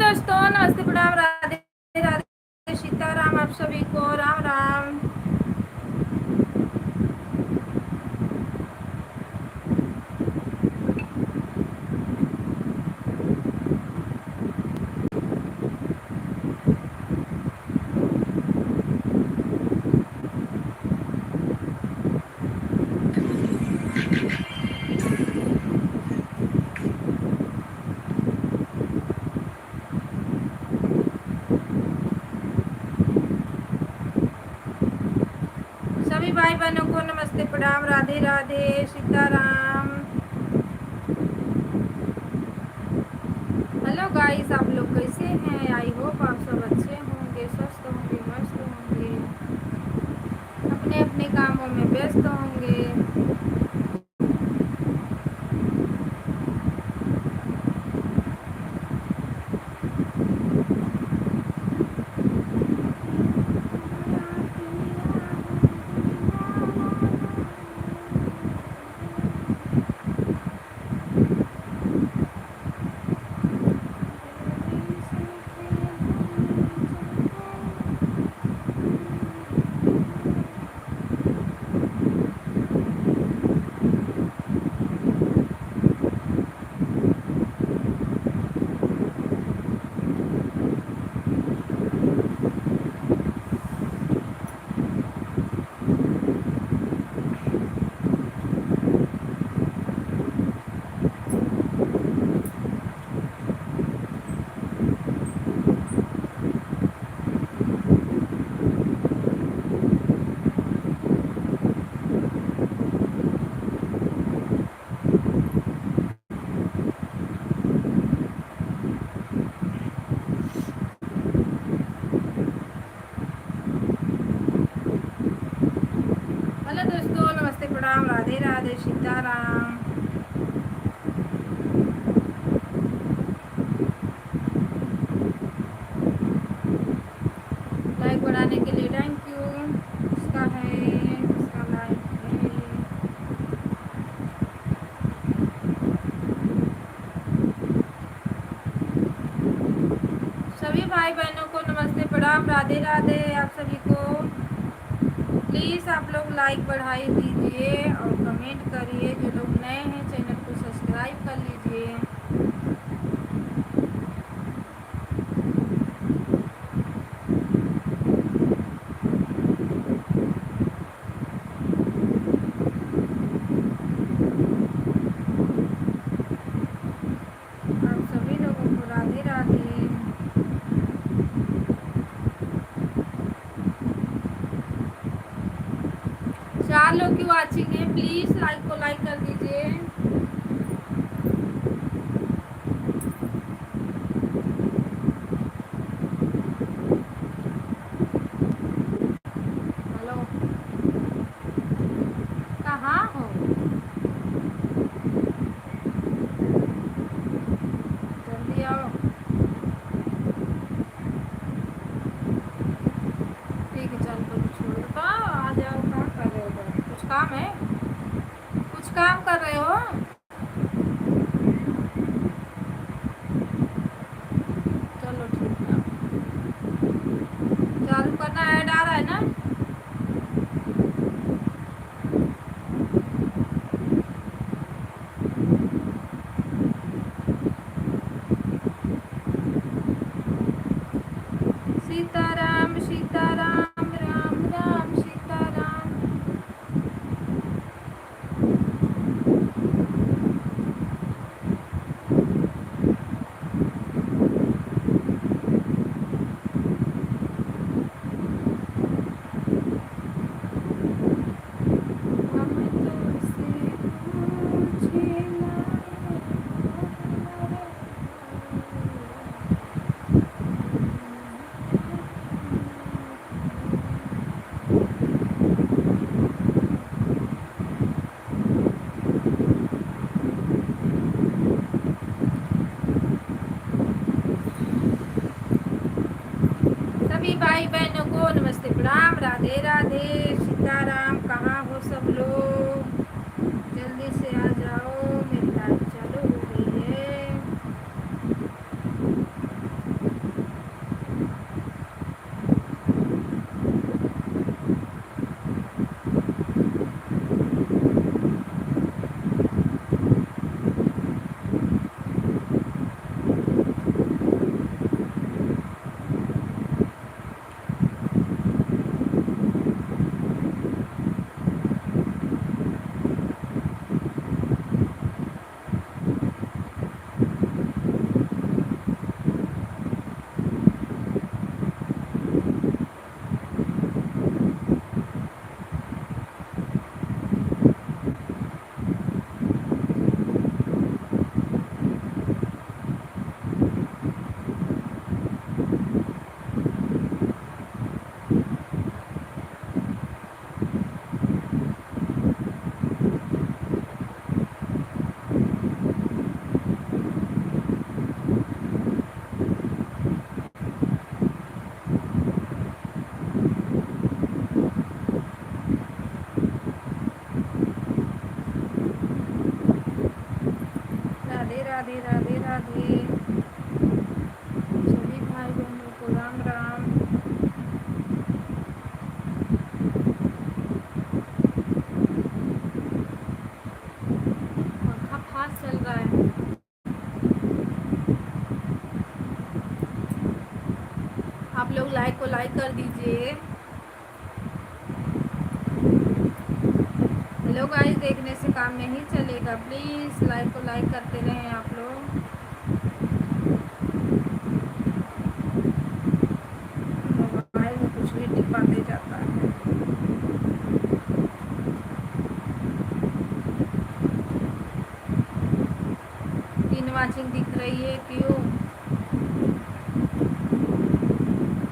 दोस्तों, नमस्ते, प्रणाम, राधे राधे, सीताराम। आप सभी को राम राम। सभी भाई बहनों को नमस्ते, प्रणाम, राधे राधे, सीताराम। हेलो गाइस, आप लोग कैसे हैं? आई होप आप सब अच्छे होंगे, स्वस्थ होंगे, मस्त होंगे, अपने अपने कामों में व्यस्त होंगे। हेलो दोस्तों, नमस्ते, प्रणाम, राधे राधे, सीताराम। लाइक बढ़ाने के लिए थैंक यू। इसका है, इसका लाइक है। सभी भाई बहनों को नमस्ते, प्रणाम, राधे राधे। आप सभी को प्लीज़ आप लोग लाइक बढ़ाई दीजिए और कमेंट करिए। जो लोग नए हैं चैनल को सब्सक्राइब कर लीजिए। आप सभी लोगों को राधे राधे। 4 लोग की वाचिंग है, प्लीज़ लाइक को लाइक कर दीजिए। हेलो, कहाँ हो? जल्दी आओ। ठीक है, चल तो छोड़ दो, आ जाओ। काम कर रहे हो? कुछ काम है? कुछ काम कर रहे हो? चलो ठीक है, चालू करना। ऐड आ रहा है ना? सीताराम सीताराम, राम राम, सीताराम। सभी भाई बहनों को नमस्ते, प्रणाम, राधे राधे, सीताराम। कहाँ हो सब लोग? जल्दी से आ जाओ, मेरी लाइव चालू हो गई है। राधे राधे राधे। सभी भाई बहनों को राम राम। पंखा फास्ट चल रहा है। आप लोग लाइक को लाइक कर दीजिए। हेलो गाइस, देखने से काम नहीं चलेगा, प्लीज़ लाइक को लाइक करते रहें आप लोग। मोबाइल में कुछ भी टिपाते जाता है। तीन वाचिंग दिख रही है, क्यों?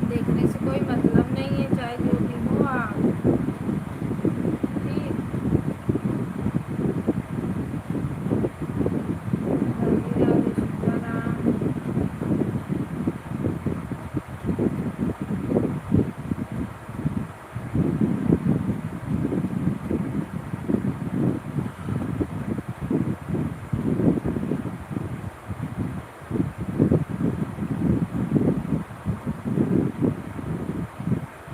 देखने से कोई मतलब नहीं है, चाहे जो भी हो आप। ठीक, राधे राधे सीताराम।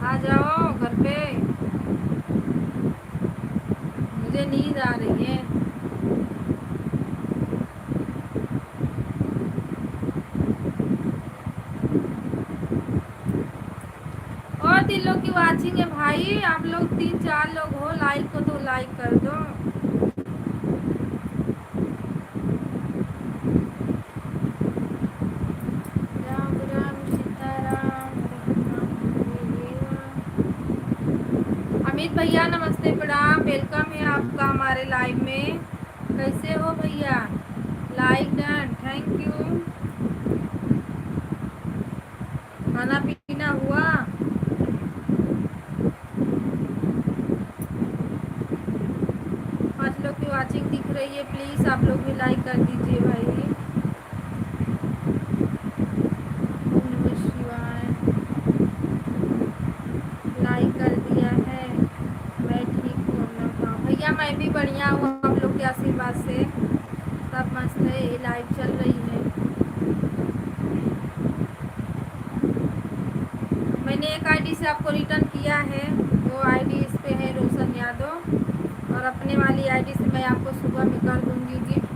आ जाओ घर पे, मुझे नींद आ रही है। और दिलों की वाचिंग है भाई, आप लोग 3-4 लोग हो, लाइक को तो लाइक कर दो। राम राम सीताराम, हरे राम। अमित भैया नमस्ते प्रणाम, वेलकम है आपका हमारे लाइव में। कैसे हो भैया? Like done, thank you. खाना पीना हुआ? 5 लोग की वाचिंग दिख रही है, प्लीज़ आप लोग भी लाइक कर दीजिए भाई। ओम नमः शिवाय। लाइक कर दिया है। मैं ठीक हूँ भैया, मैं भी बढ़िया हूँ, आप लोग के आशीर्वाद से सब मस्त है। ये लाइव चल रही है। मैंने एक आईडी से आपको रिटर्न किया है, वो आईडी इस पे है रोशन यादव, और अपने वाली आईडी से मैं आपको सुबह में कर दूंगी गिफ्ट।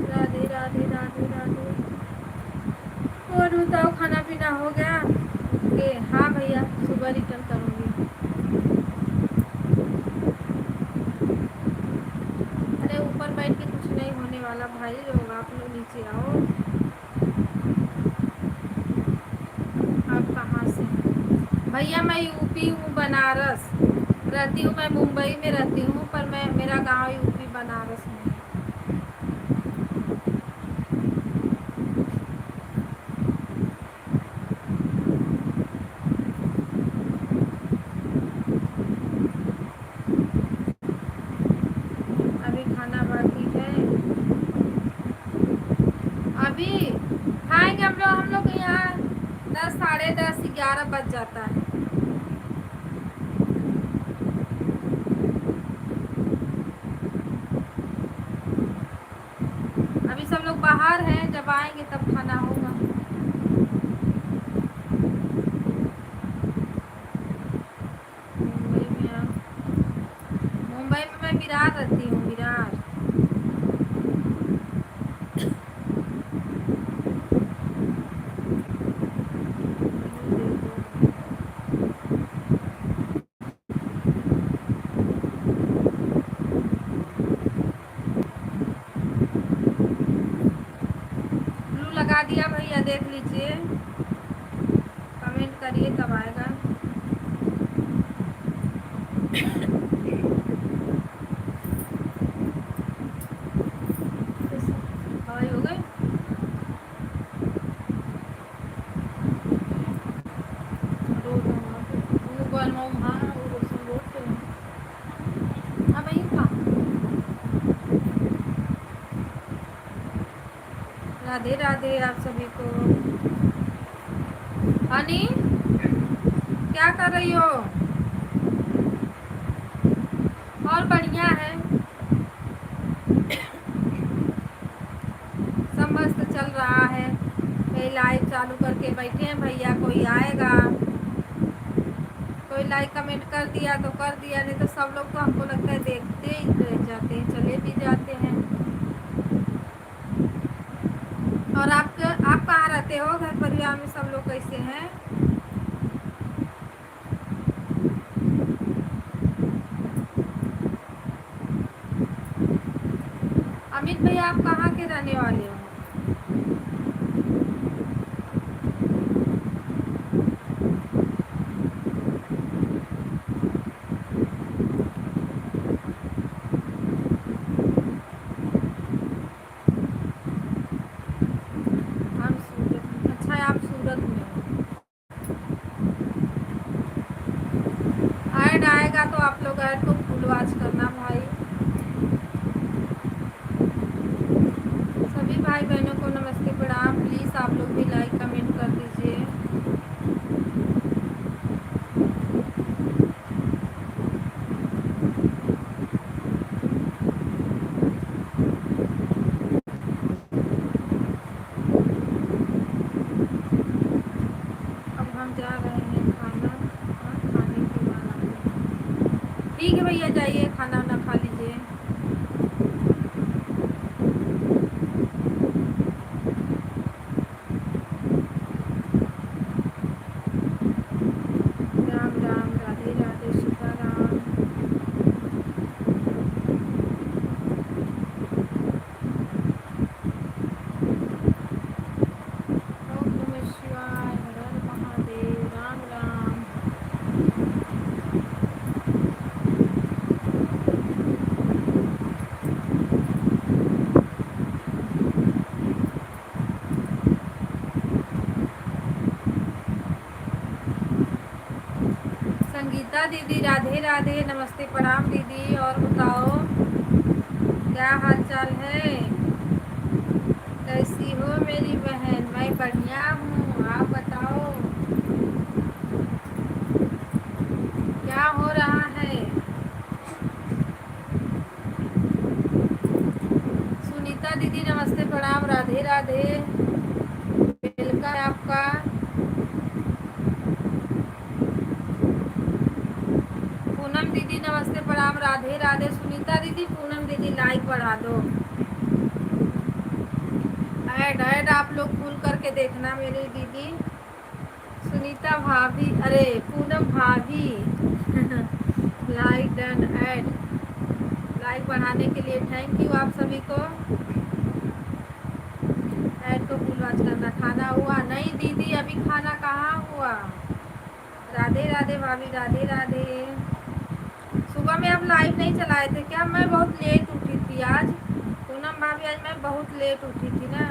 राधे राधे राधे राधे। और बताओ, खाना पीना हो गया? ओके, हाँ भैया, सुबह रिटर्न करूँगी। अरे ऊपर बैठ के कुछ नहीं होने वाला भाई लोग, आप लोग नीचे आओ। आप कहाँ से हैं भैया? मैं यूपी हूँ, बनारस रहती हूँ। मैं मुंबई में रहती हूँ, पर मेरा गांव यूपी बनारस में है। अभी खाना बाकी है, अभी खाएंगे हम लोग यहाँ 10, साढ़े 10, 11 बज जाता है। अभी सब लोग बाहर हैं, जब आएंगे तब खाना होगा। मुंबई में मैं विरार रहती हूँ, विरार। ब्लू लगा दिया भैया, देख लीजिए, कमेंट करिए कब आएगा। हवाई हो गए। राधे राधे आप सभी को। हनी, क्या कर रही हो? हैं भैया, कोई आएगा, कोई लाइक कमेंट कर दिया तो कर दिया, नहीं तो सब लोग तो हमको लगता है देखते ही रह जाते हैं, चले भी जाते हैं। और आप कहाँ रहते हो? घर परिवार में सब लोग कैसे हैं? अमित भैया, आप कहाँ के रहने वाले हो? हम सूरत में। अच्छा, आप सूरत में हो। ऐड आएगा तो आप लोग ऐड को फुल वॉच करना भाई। सभी भाई बहनों को नमस्ते प्रणाम। प्लीज़ आप लोग भी लाइक कमेंट कर दीजिए। अब हम जा रहे हैं खाना खाने के बाद। ठीक है भैया, जाइए खाना वाना खा लीजिए। राम राम, राधे राधे, सीताराम। ओम नमः शिवाय, हर हर महादेव, राम राम। संगीता दीदी, राधे राधे, नमस्ते प्रणाम दीदी। और बताओ क्या हाल चाल है? कैसी हो मेरी बहन? मैं बढ़िया हूँ, आप बताओ क्या हो रहा है? सुनीता दीदी, नमस्ते प्रणाम, राधे राधे, वेलकम है आपका। पूनम दीदी, नमस्ते प्रणाम, राधे राधे। सुनीता दीदी, पूनम दीदी, लाइक बढ़ा दो। ऐड आप लोग फुल करके देखना मेरी दीदी। सुनीता भाभी, अरे पूनम भाभी लाइक डन ऐड। लाइक बढ़ाने के लिए थैंक यू आप सभी को। ऐड को फुल वॉच करना। खाना हुआ? नहीं दीदी, अभी खाना कहाँ हुआ। राधे राधे भाभी, राधे राधे। सुबह में आप लाइव नहीं चलाए थे क्या? मैं बहुत लेट उठी थी आज। पूनम भाभी, आज मैं बहुत लेट उठी थी ना।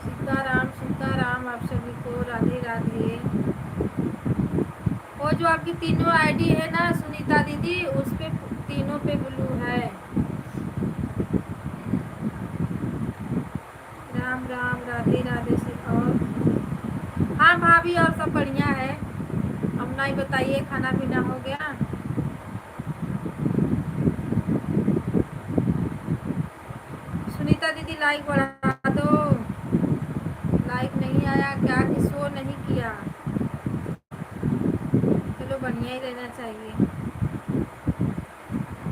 सीताराम सीताराम आप सभी को, राधे राधे। वो जो आपकी तीनों आईडी है ना सुनीता दीदी, उस पे तीनों पे ब्लू है। राम राम, राधे राधे से। और हाँ भाभी, और सब बढ़िया है। अपना ही बताइए, खाना पीना हो गया? सुनीता दीदी, लाइक बढ़ा दो। लाइक नहीं आया क्या कि शो नहीं किया? चलो बढ़िया ही रहना चाहिए।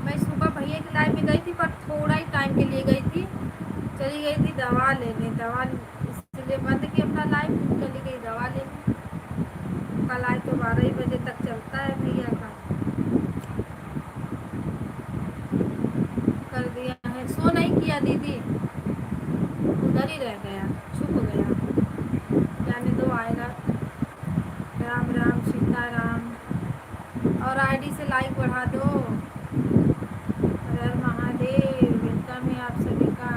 मैं सुबह भैया की लाइफ में गई थी, पर थोड़ा ही टाइम के लिए गई थी। चली गई थी दवा लेने, दवा इसलिए बंद की अपना लाइफ। चली गई दवा लेने। कल आए तो 12 ही बजे तक चलता है भैया का। कर दिया है, सो नहीं किया दीदी, उधर ही रह गया, छुप गया। जाने दो, आएगा। राम राम, सीताराम। और आईडी से लाइक बढ़ा दो। हर हर महादेव, वेलकम है आप सभी का।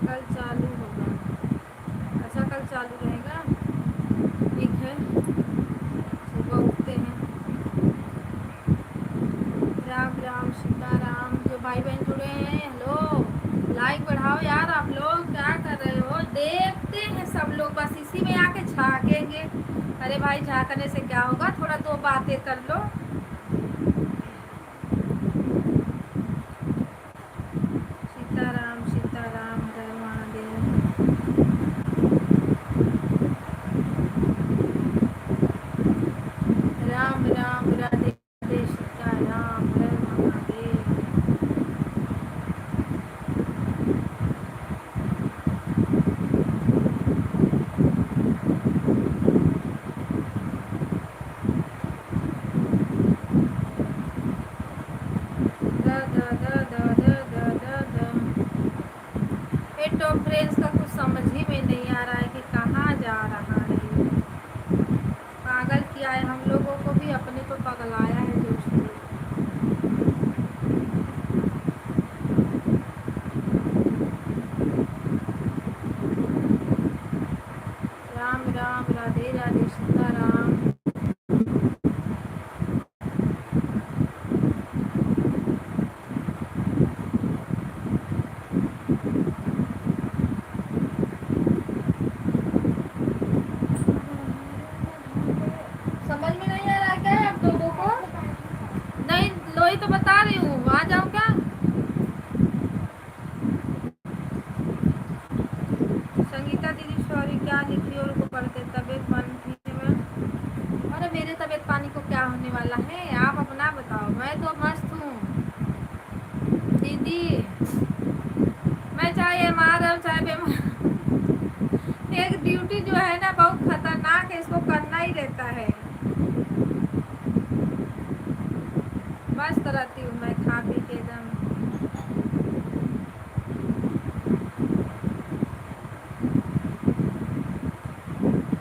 कल चालू होगा? अच्छा, कल चालू रहेगा, ठीक है। सुबह उठते हैं। राम राम, सीताराम। जो भाई बहन जुड़े हैं, हेलो, लाइक बढ़ाओ यार। आप लोग क्या कर रहे हो? देखते हैं सब लोग, बस इसी में आके झाँकेंगे। अरे भाई, झाँकने से क्या होगा, थोड़ा दो बातें कर लो। तो फ्रेंड्स का कुछ समझ ही में नहीं आ रहा है कि कहाँ जा रहा है ये। पागल किया है हम लोगों को भी, अपने को पगलाया है जो छोड़। राम राम राधे राधे सीताराम। समझ में नहीं आ रहा क्या है आप लोगों को? नहीं लोही तो बता रही हूँ, आ जाओ क्या? संगीता दीदी सॉरी क्या लिखी और को पढ़ते तबीयत पानी में। अरे मेरे तबीयत पानी को क्या होने वाला है, आप अपना बताओ। मैं तो मस्त हूँ दीदी, मैं चाहे बीमार हूँ चाहे बीमार। एक ड्यूटी जो है ना बहुत खतरनाक है, इसको करना ही रहता है। मस्त रहती हूँ मैं खा पी के एकदम।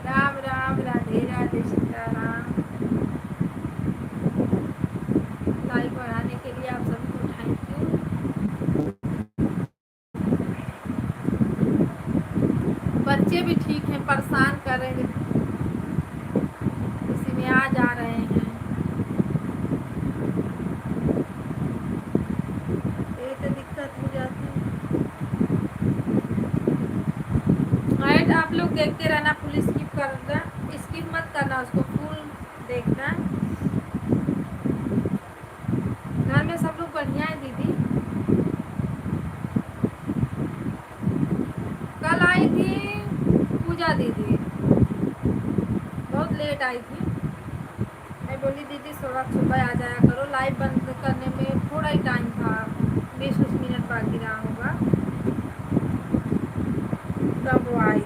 राम राम राधे राधे सीताराम। लाइक बढ़ाने के लिए आप सभी को थैंक यू। बच्चे भी ठीक हैं, परेशान कर रहे हैं, इसी में आ जा रहे हैं। ये तो दिक्कत हो जाती है। राइट, आप लोग देखते रहना, फुल स्किप करना, स्किप मत करना, उसको फुल देखना। घर में सब लोग बढ़िया है दीदी। कल आई थी पूजा दीदी, बहुत लेट आई थी। मैं बोली दीदी थोड़ा सुबह आ जाया करो, लाइव बंद करने में थोड़ा ही टाइम था, 20 मिनट बाकी रहा होगा, तब वो आई थी।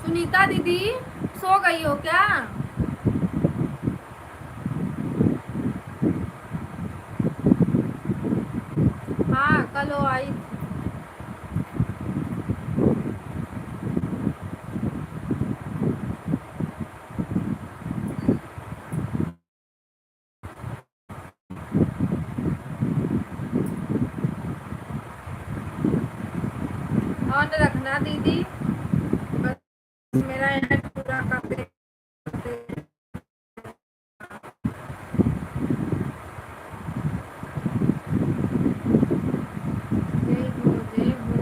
सुनीता दीदी सो गई हो क्या? हाँ कल वो आई थी। ऑन रखना दीदी, बस मेरा यहाँ पूरा करते करते। जय हो जय हो।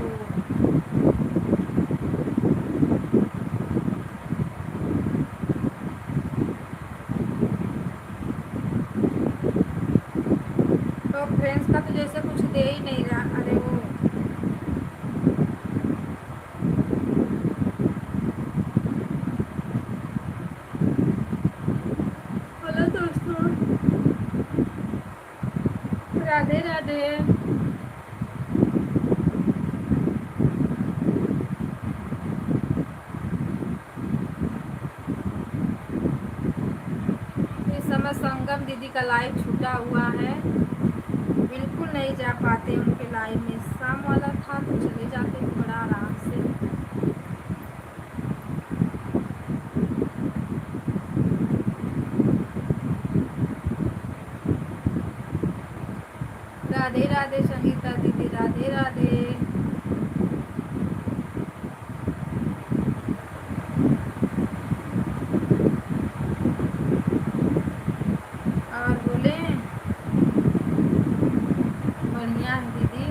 तो फ्रेंड्स का तो जैसे कुछ दे ही नहीं रहा। अरे वो हेलो दोस्तों, राधे राधे। इस समय संगम दीदी का लाइव छूटा हुआ है, बिल्कुल नहीं जा पाते उनके लाइव में। शाम वाला था तो चले जाते बड़ा आराम से। राधे राधे संगीता दीदी, राधे राधे। और बोले बढ़िया है दीदी।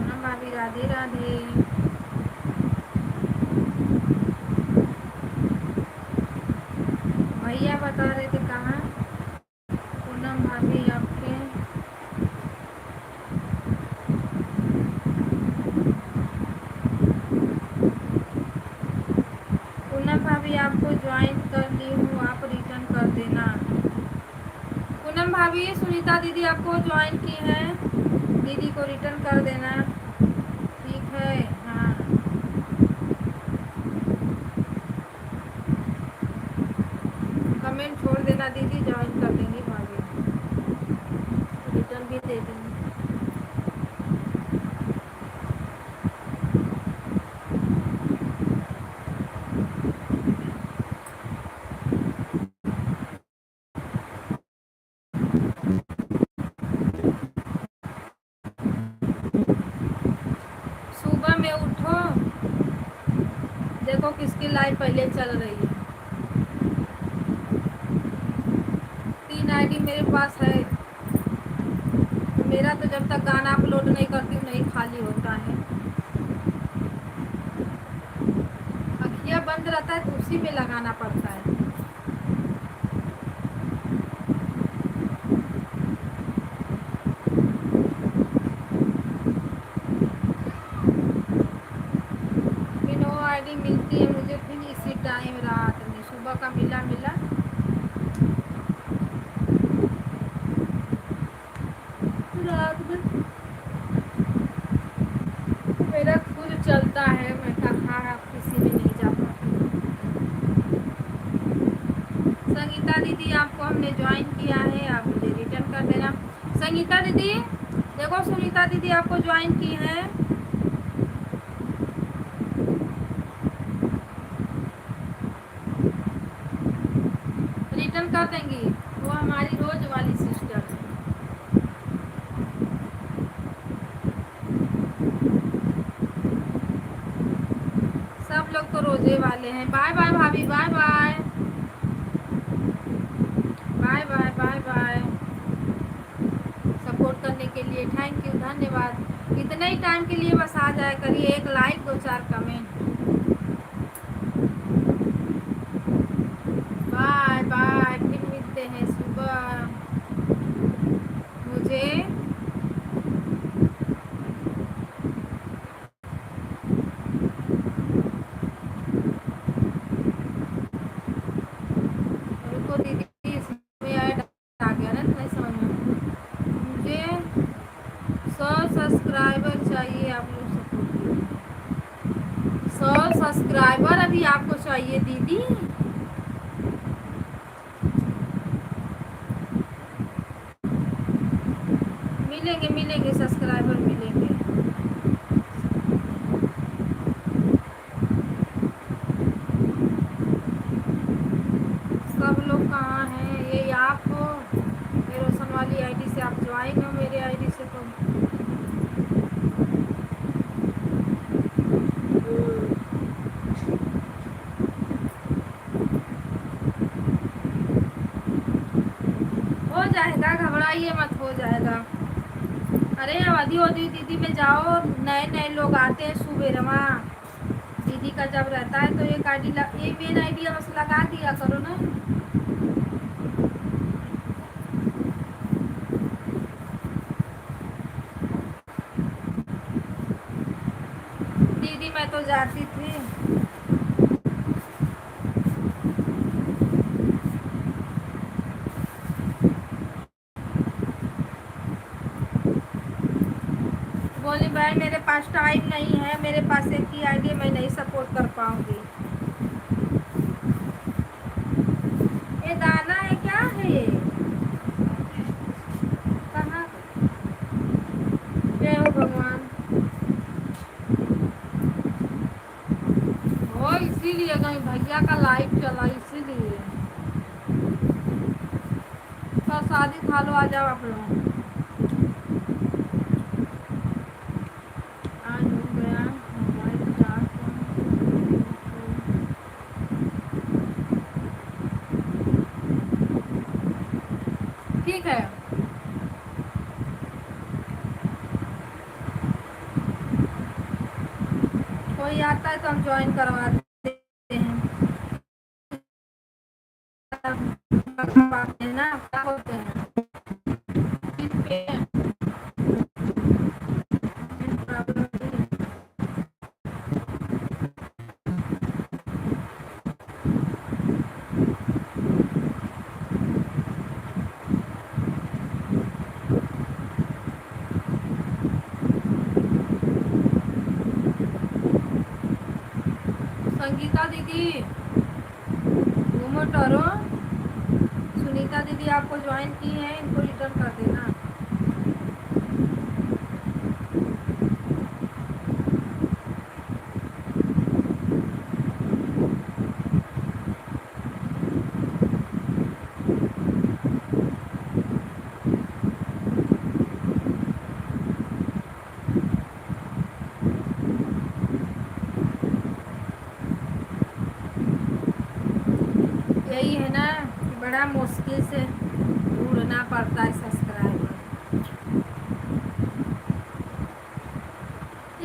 हाँ भाभी राधे राधे। भैया बता रहे थे कहाँ? पूनम भाभी आपके पूनम भाभी आपको ज्वाइन कर ली हूँ, आप रिटर्न कर देना। पूनम भाभी सुनीता दीदी आपको ज्वाइन की है, दीदी को रिटर्न कर देना, ठीक है? हाँ कमेंट छोड़ देना दीदी, ज्वाइन कर देंगी भाभी, रिटर्न में उठो, देखो किसकी लाइव पहले चल रही है। 3 आईडी मेरे पास है। मेरा तो जब तक गाना अपलोड नहीं करती हूँ नहीं खाली होता है। अखियाँ बंद रहता है तो उसी में लगाना पड़ता है। फिर वो आईडी मिलती है मुझे फिर इसी टाइम रात में, सुबह का मिला रात में मेरा खुद चलता है। मैं कहाँ आप किसी में नहीं जा पाती। संगीता दीदी आपको हमने ज्वाइन किया है, आप मुझे रिटर्न कर देना। संगीता दीदी देखो, सुनीता दीदी आपको ज्वाइन की है। रिटर्न कर देंगी, वो हमारी रोज वाली सिस्टर है। सब लोग तो रोजे वाले हैं। बाय बाय भाभी, bye bye bye bye bye bye. Support करने के लिए थैंक यू, धन्यवाद। इतने ही टाइम के लिए बस आ जाया करिए, एक लाइक 2-4 कमेंट। बाय बाय, फिर मिलते हैं सुबह। मुझे रुको दीदी, इसमें ऐड आ गया ना, नहीं समझ में। मुझे 100 सब्सक्राइबर चाहिए, आप लोग सपोर्ट कीजिए। 100 सब्सक्राइबर अभी आपको चाहिए दीदी। मिलेंगे मिलेंगे, सब्सक्राइबर मिलेंगे। सब लोग कहाँ हैं? ये आप हो, ये रोशन वाली आईडी से आप ज्वाइन हो, मेरे आईडी से तो हो जाएगा, घबराइए मत, हो जाएगा। अरे अवधि होती दीदी में जाओ, नए नए लोग आते हैं सुबेरवा। दीदी का जब रहता है तो एक आईडी ये मेन आईडी बस लगा दिया करो ना। दीदी मैं तो जाती थी। बोली भाई मेरे पास टाइम नहीं है, मेरे पास एक ही आईडी, मैं नहीं सपोर्ट कर पाऊंगी। ये दाना है क्या है ये? कहाँ? जय हो भगवान। हो इसीलिए कहीं भैया का लाइव चला, इसीलिए। तो शादी खा लो, आ जाओ आप लोग। आज हो गया हमारे 4 ठीक है। कोई आता है तो हम ज्वाइन करवा देते हैं ना, क्या होते हैं। ठीक है। संगीता दीदी घूमो टरो। सुनीता दीदी आपको ज्वाइन की है, इनको रिटर्न कर देना। बढ़ता है सब्सक्राइबर।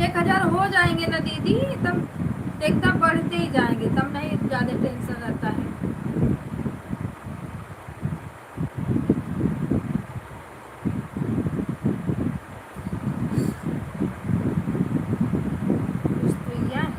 1000 हो जाएंगे ना दीदी, तब एकदम बढ़ते ही जाएंगे, तब नहीं ज़्यादा टेंशन रहता है। कुछ तो यह है।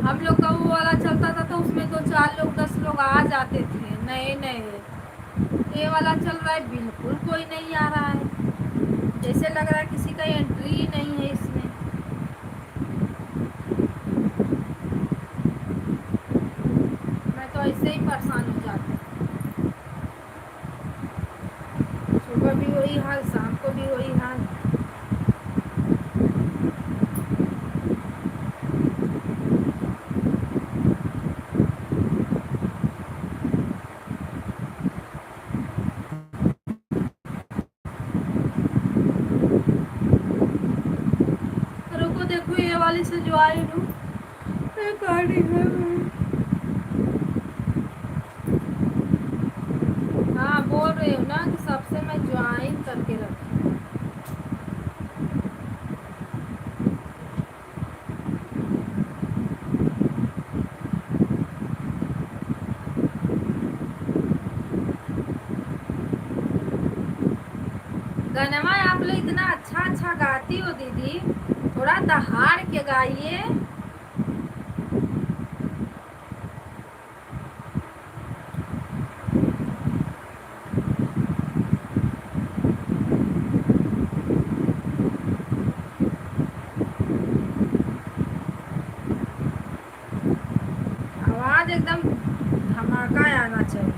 हम लोग का वो वाला चलता था तो उसमें 2-4 लोग 10 लोग आ जाते थे, नए नए। ये वाला चल रहा है बिल्कुल कोई नहीं आ रहा है, जैसे लग रहा है किसी का एंट्री ही नहीं है इसमें। मैं तो ऐसे ही परेशान हो जाती हूँ, सुबह भी वही हाल, शाम को भी वही हाल। रुको देखो ये वाली से जो आई हूँ हाँ बोल रही हूँ ना कि सबसे मैं ज्वाइन करके रखी। गनमा आप लोग इतना अच्छा अच्छा गाती हो दीदी, थोड़ा दहाड़ के गाइए। आवाज एकदम धमाका आना चाहिए।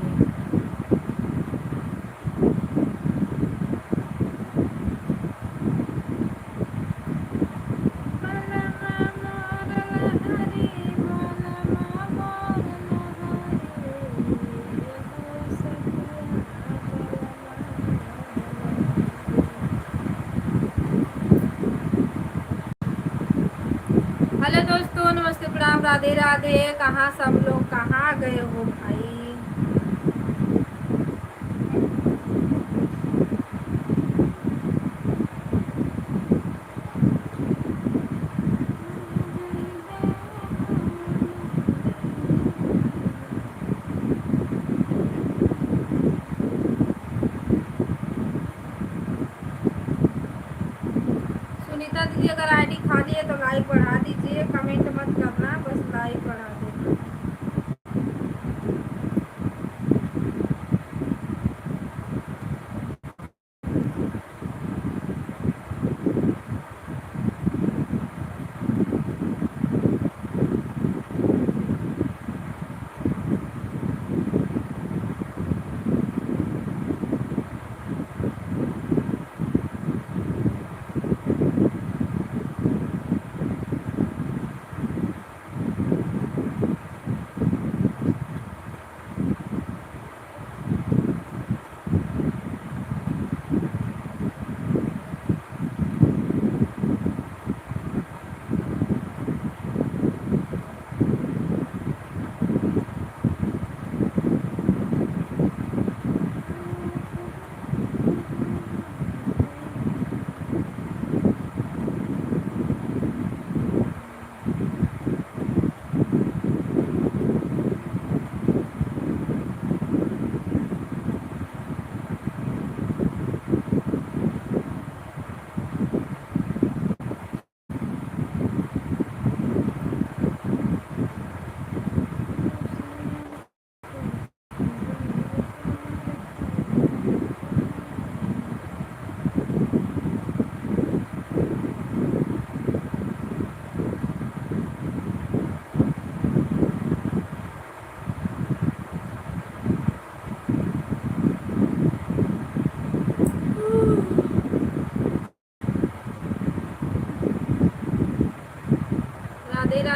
हेलो दोस्तों, नमस्ते, प्रणाम, राधे राधे। कहाँ सब लोग कहाँ गए हो भाई? सुनीता दीदी अगर आईडी खाली है तो लाइक बढ़ा दीजिए, कमेंट मत करना, बस लाइक बढ़ा देना।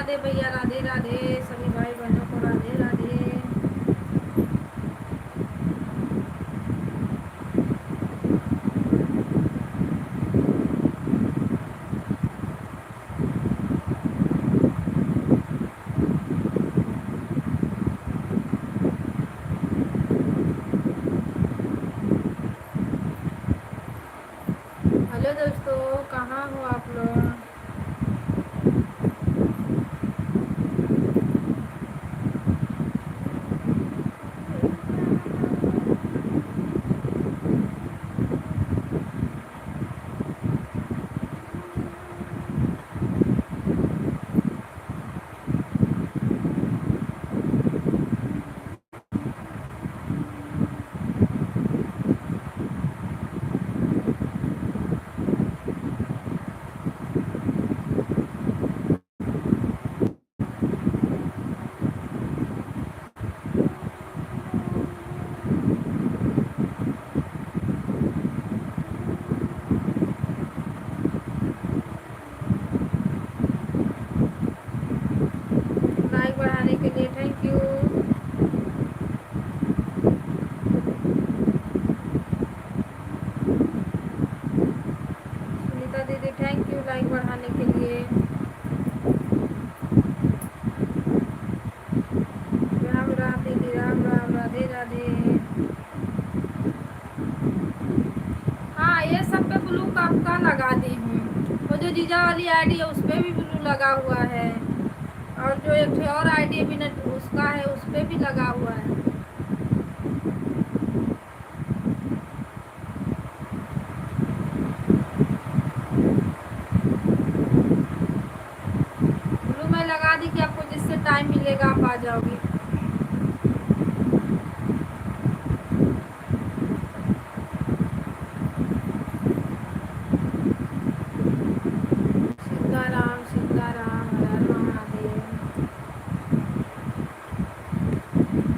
राधे भैया, राधे राधे सभी भाई बहनों को राधे राधे। हेलो दोस्तों, कहाँ हो आप लोग? लाइक बढ़ाने के लिए थैंक यू। सुनीता दीदी थैंक यू लाइक बढ़ाने के लिए। राम राम दीदी, राम राम, राधे राधे। हाँ, ये सब पे ब्लू का लगा दी हूँ। वो जो जीजा वाली आईडी है उस पर भी ब्लू लगा हुआ है, और जो एक और आईडी है बिना उसका है उस पर भी लगा हुआ है। ब्लू मैं लगा दी कि आपको जिससे टाइम मिलेगा आप आ जाओगे। सीताराम सीताराम, हर हर महादेव।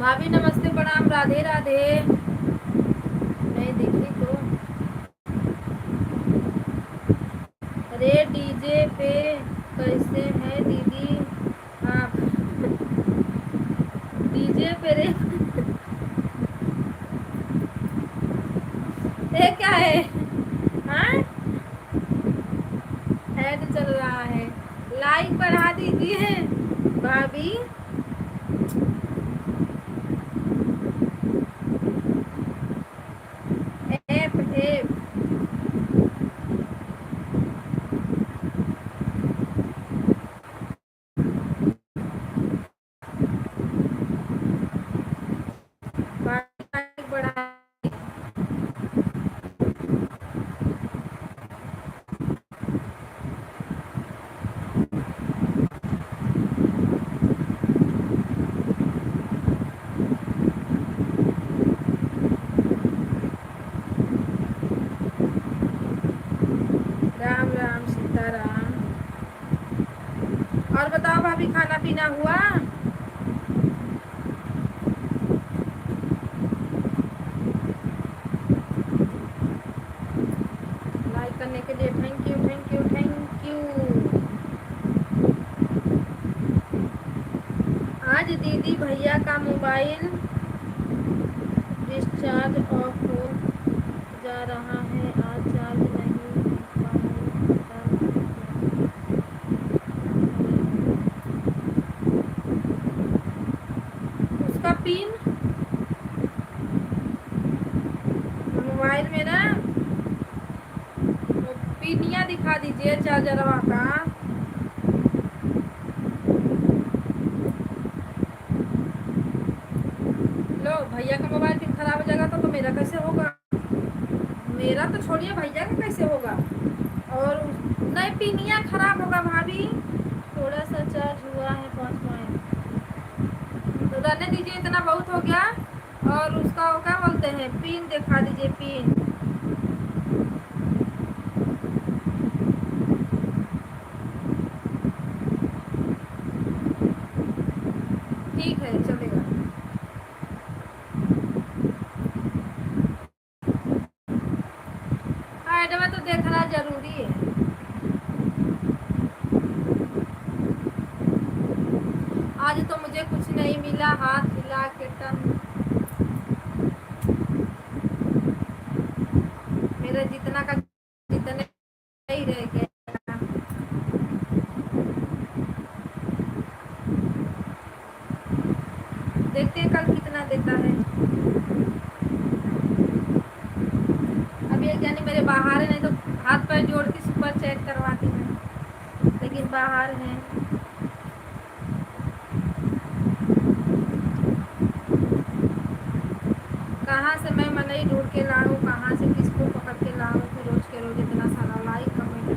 भाभी नमस्ते प्रणाम, राधे राधे। नहीं दिखी तो। अरे डीजे पे कैसे हैं दीदी आप? डीजे पे रे ये क्या है? हाँ, हेड चल रहा है। लाइक बढ़ा दीजिए भाभी। एप एप लाइक बढ़ा। राम राम सीताराम। और बताओ भाभी, खाना पीना हुआ? लाइक करने के लिए thank you thank you thank you. आज दीदी भैया का मोबाइल डिस्चार्ज ऑफ हो जा रहा है, आज चार्ज नहीं उसका पिन मोबाइल में ना पिनिया दिखा दीजिए चार्जरवा का। लो, भैया का मोबाइल पिन खराब हो जाएगा तो मेरा कैसे होगा? मेरा तो छोड़िए, भैया का कैसे होगा? और नहीं, पिनिया खराब होगा भाभी। थोड़ा सा चार्ज हुआ है 5 पॉइंट तो रहने दीजिए, इतना बहुत हो गया। और उसका वो क्या बोलते हैं, पिन दिखा दीजिए पिन। ठीक है, चलेगा। एडवा तो देखना जरूरी है। मुझे कुछ नहीं मिला, हाथ हिला के टन मेरा जितना का जितने ही रह गया। देखते हैं कल कितना देता है। अभी एक यानी मेरे बाहर है, नहीं तो हाथ पैर जोड़ के सुपर चेक करवाती मैं, लेकिन बाहर है। कहाँ से मैं मनई ढूंढ के लाऊं, कहाँ से किसको पकड़ के लाऊं कि रोज के रोज इतना सारा लाइक कमेंट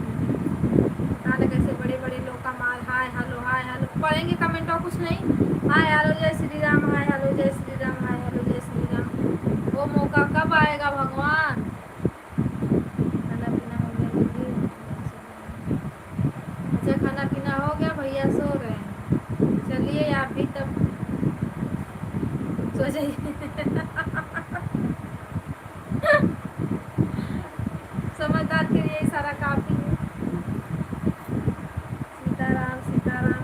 पता नहीं कैसे बड़े बड़े लोग का मार हाय हेलो पढ़ेंगे कमेंट और कुछ नहीं। हाय हेलो जय श्री राम, हाय हेलो जय श्री राम, हाय हेलो जय श्री राम। वो मौका कब आएगा भगवान। खाना पीना हो गया दीदी? अच्छा खाना पीना हो गया, भैया सो रहे हैं। चलिए आप भी तब सो जाइए। समझदार के लिए सारा काफी है। सीताराम सीताराम।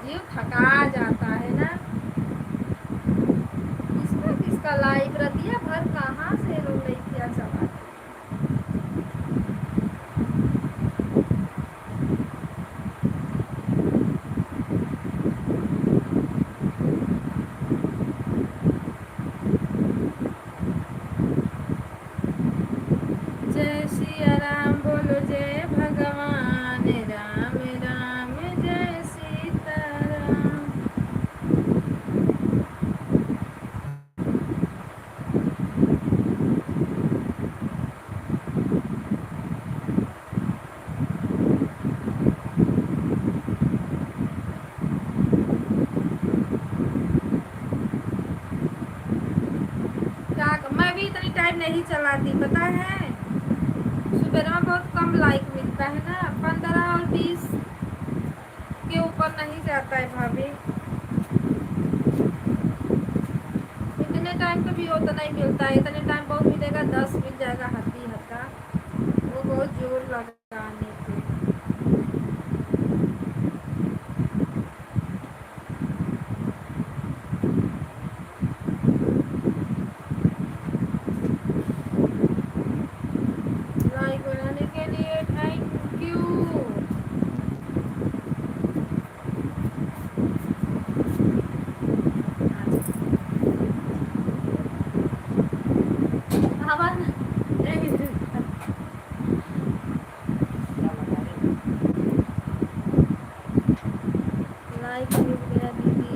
जीव थका जाता है ना। किसका किसका लाइक रतिया भर कहाँ से लोग नहीं किया चला। जय सिया राम बोलो, जय भगवान राम राम, जय सीताराम। क्या मैं भी इतनी टाइम नहीं चलाती पता है। सुबह में बहुत कम लाइक मिलता है ना, 15 और 20 के ऊपर नहीं जाता है भाभी। इतने टाइम पे भी उतना ही मिलता है। इतने टाइम बहुत मिलेगा, 10 मिल जाएगा हद्दी हद्दा, वो बहुत जोर लगाने पे। लाइक बनाने के लिए थैंक यू। लाइक मिल गया दीदी।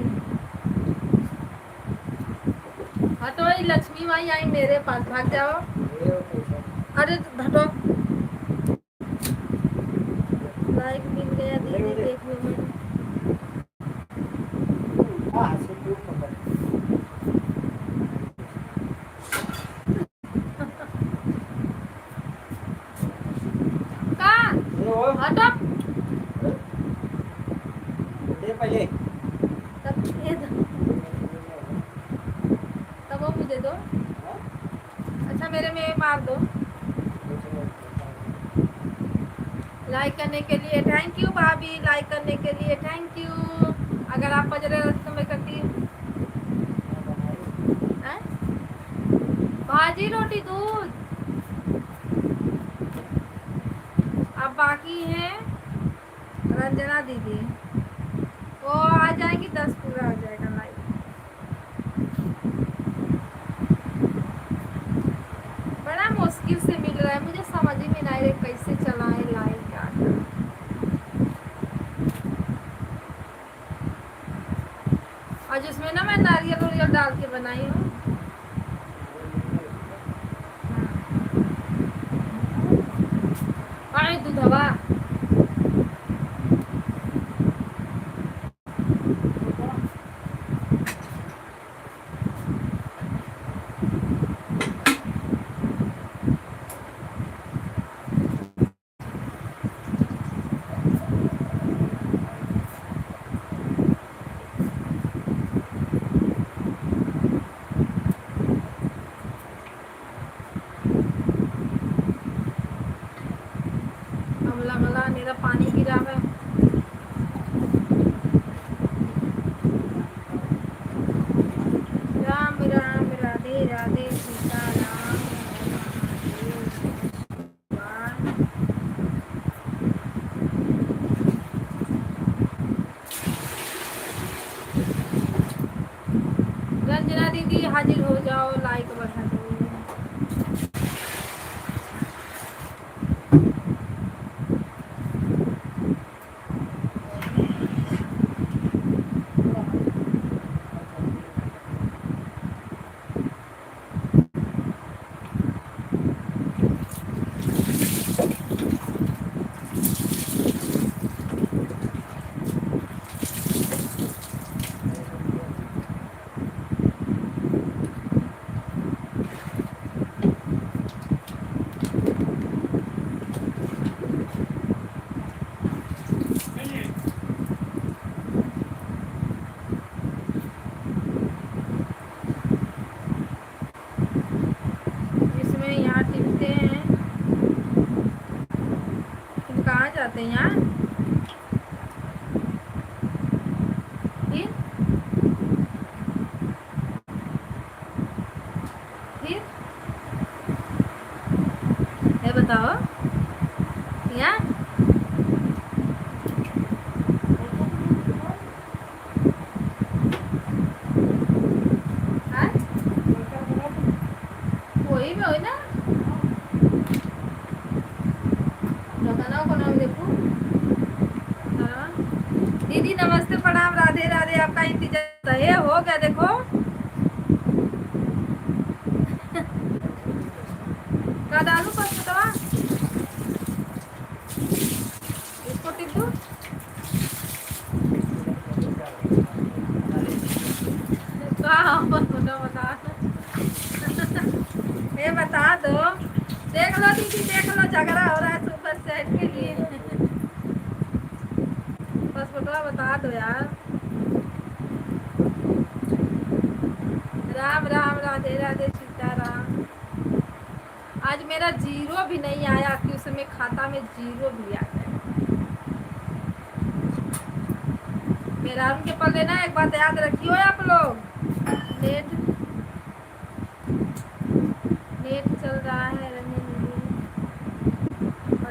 हाँ तो वही लक्ष्मी माई आई मेरे पास, भाग जाओ। अरे हटो। लाइक मिल गया दीदी, देख लो मैंने। कहाँ? हटो। पहले तब ये दो, तब वो मुझे दो। अच्छा मेरे में मार दो। लाइक करने के लिए थैंक यू भाभी, लाइक करने के लिए थैंक यू। अगर आप बज रहे तो मैं करती हूँ। भाजी रोटी दूध। अब बाकी है रंजना दीदी, वो आ जाएंगी, 10 पूरा हो जाएगा लाइक। बड़ा मुश्किल से मिल रहा है, मुझे समझ ही में नहीं रहा कैसे चलाए लाइक क्या करें। और जिसमें ना मैं नारियल वारियल डाल के बनाई हूँ। अरे दूधवा अमला मला मेरा पानी गिरा है। इसमें यहाँ टिपते हैं। तुम कहाँ जाते हैं यहाँ? फिर ये बताओ यहाँ। हाँ? वही में हो ना, लगाना को नाम देखो। हाँ दीदी नमस्ते प्रणाम राधे राधे, आपका इंतजार है, हो गया देखो। का डालू पासपोर्टवा, इसको टिप दूँ? हाँ पासपोर्टवा बता। ये बता दो, देख लो दीदी देख लो, झगड़ा हो रहा है सुपर सेट के लिए। पासपोर्टवा बता दो यार। राम राम राधे राधे सीताराम। आज मेरा जीरो भी नहीं आया कि उसमें खाता में जीरो भी आ गया। मेरा उनके पल्ले ना, एक बात याद रखियो आप लोग, नेट नेट चल रहा है रंजन दीदी।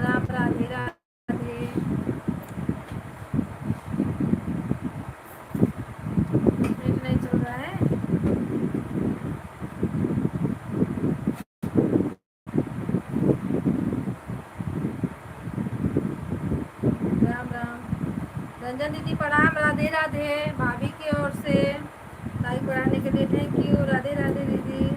राम राधे राधे। नेट नहीं चल रहा है। राम राम रंजन दीदी प्रणाम राधे राधे, भाभी की ओर से लाइक बढ़ाने के लिए थैंक यू, राधे राधे दीदी।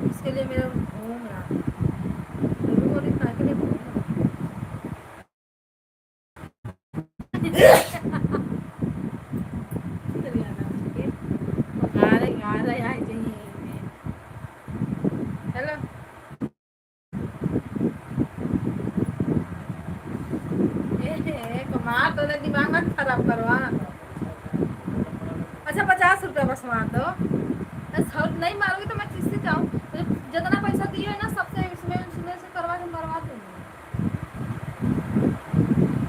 इसके लिए मेरा घूम रहा और इतना के लिए घूम रहा है। हेलो मार तो दिमाग मत खराब करवा। अच्छा 50 रुपया बस मार दो, नहीं मारोगे तो मैं किससे जाऊँ? तो जितना पैसा दिए है ना सबसे इसमें इसमें से करवा के मरवा दूंगी।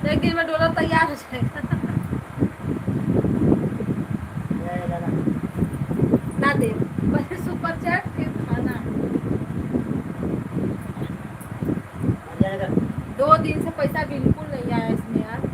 तो एक दिन में डॉलर तैयार हो जाएगा। ना दे पहले सुपर चैट फिर खाना। 2 दिन से पैसा बिल्कुल नहीं आया इसमें यार।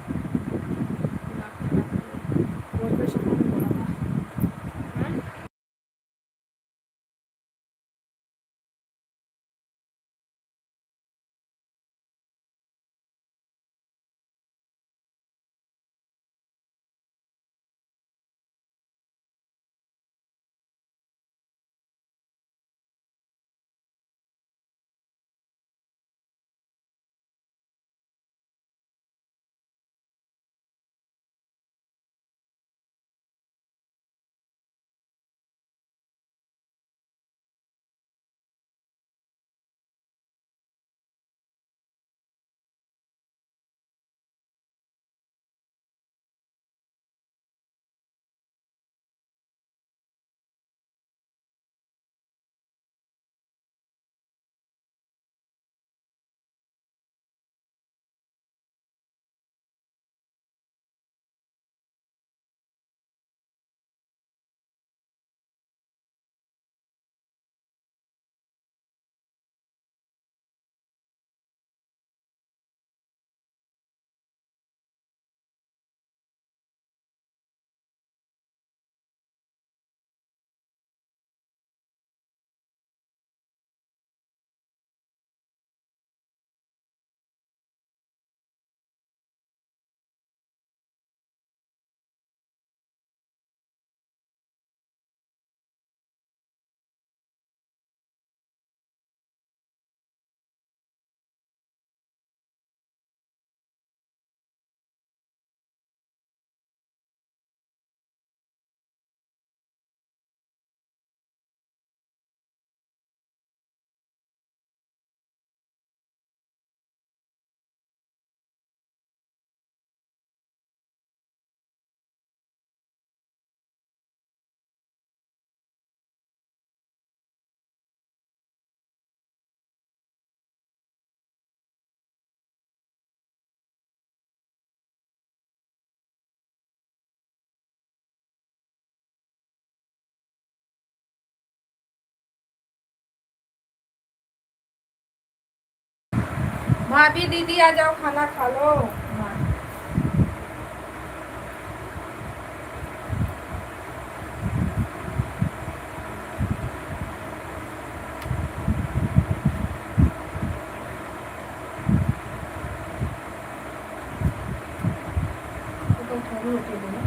भाभी दीदी आ जाओ, खाना खा लो। हाँ। तो थोड़ी रोटी दे दो।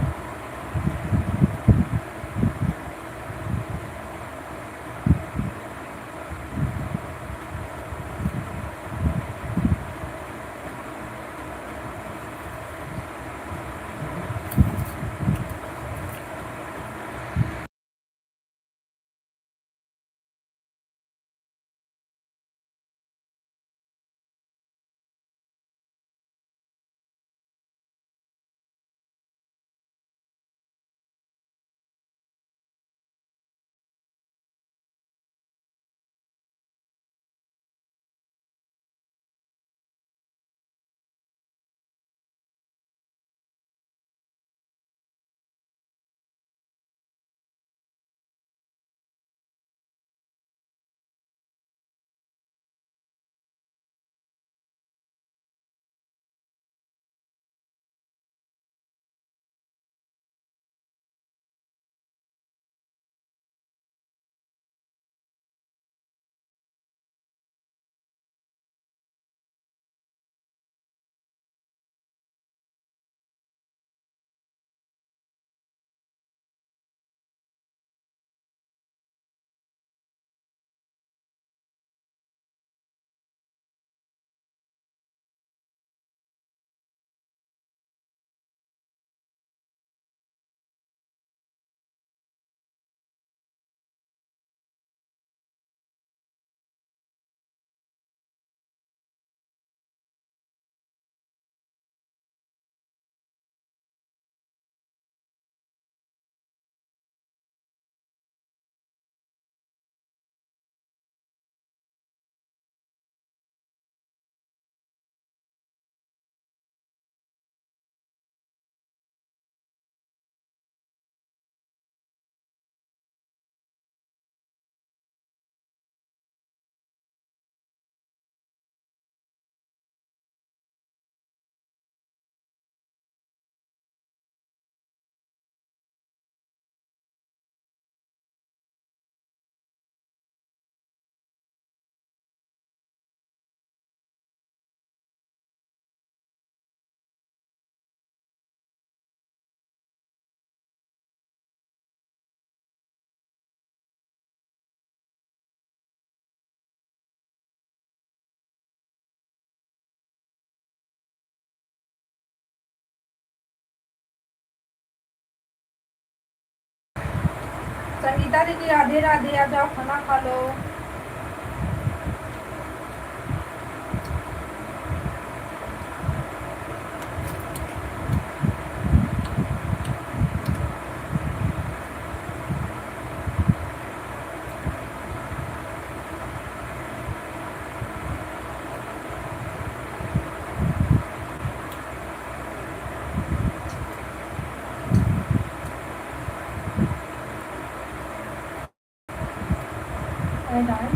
संगीता दीदी राधे राधे, आ जाओ, खाना खा लो। अरे डाल।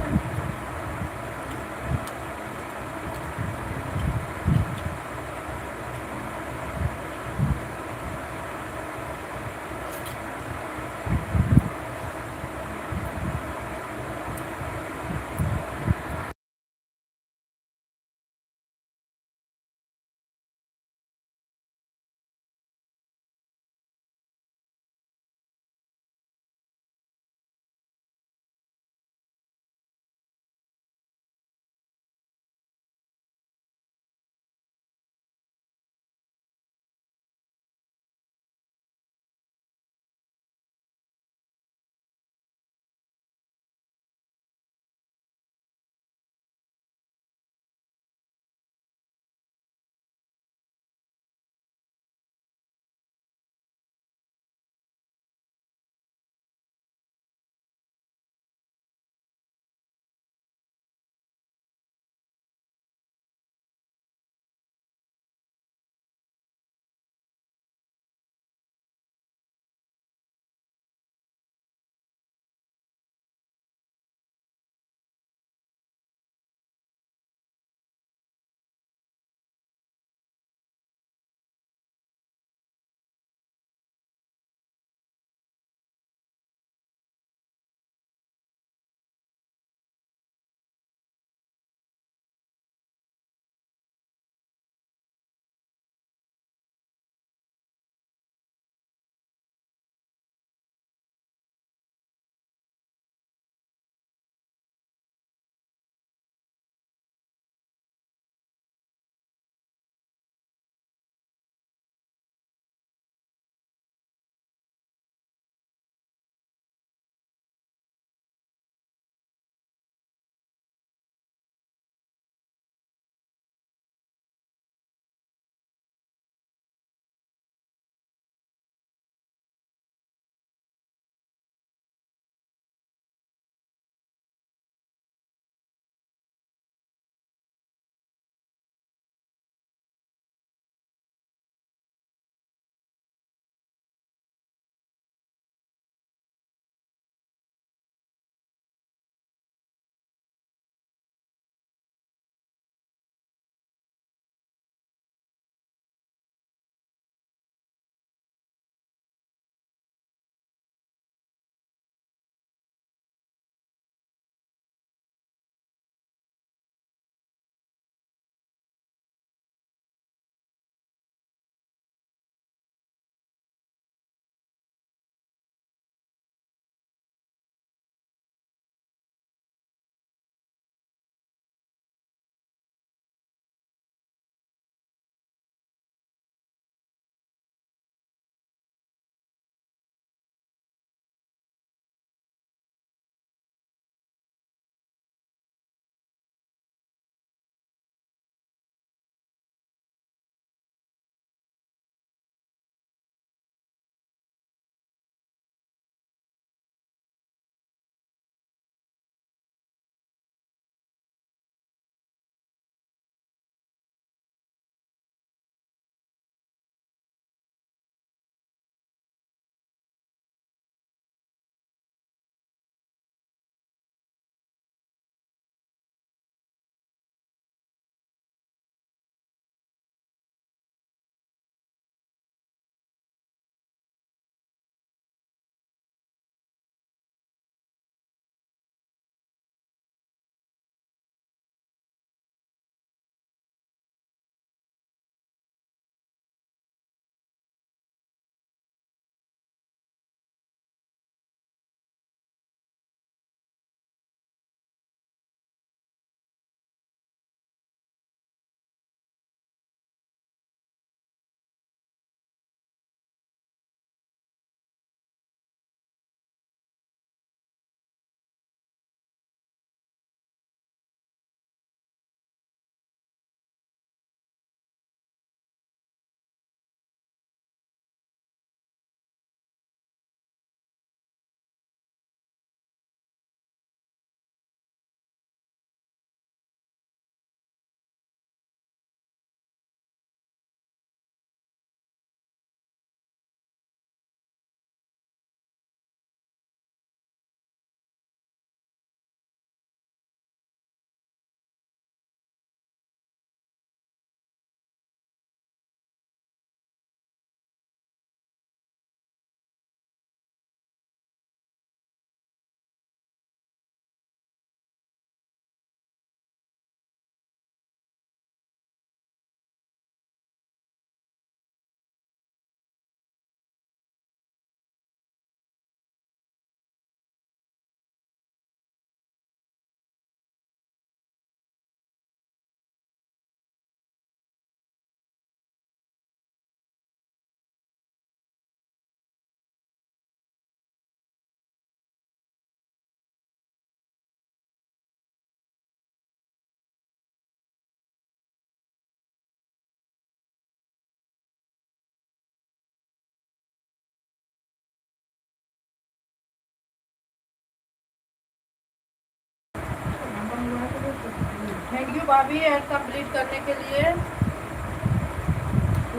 थैंक यू भाभी ऐड कंप्लीट करने के लिए,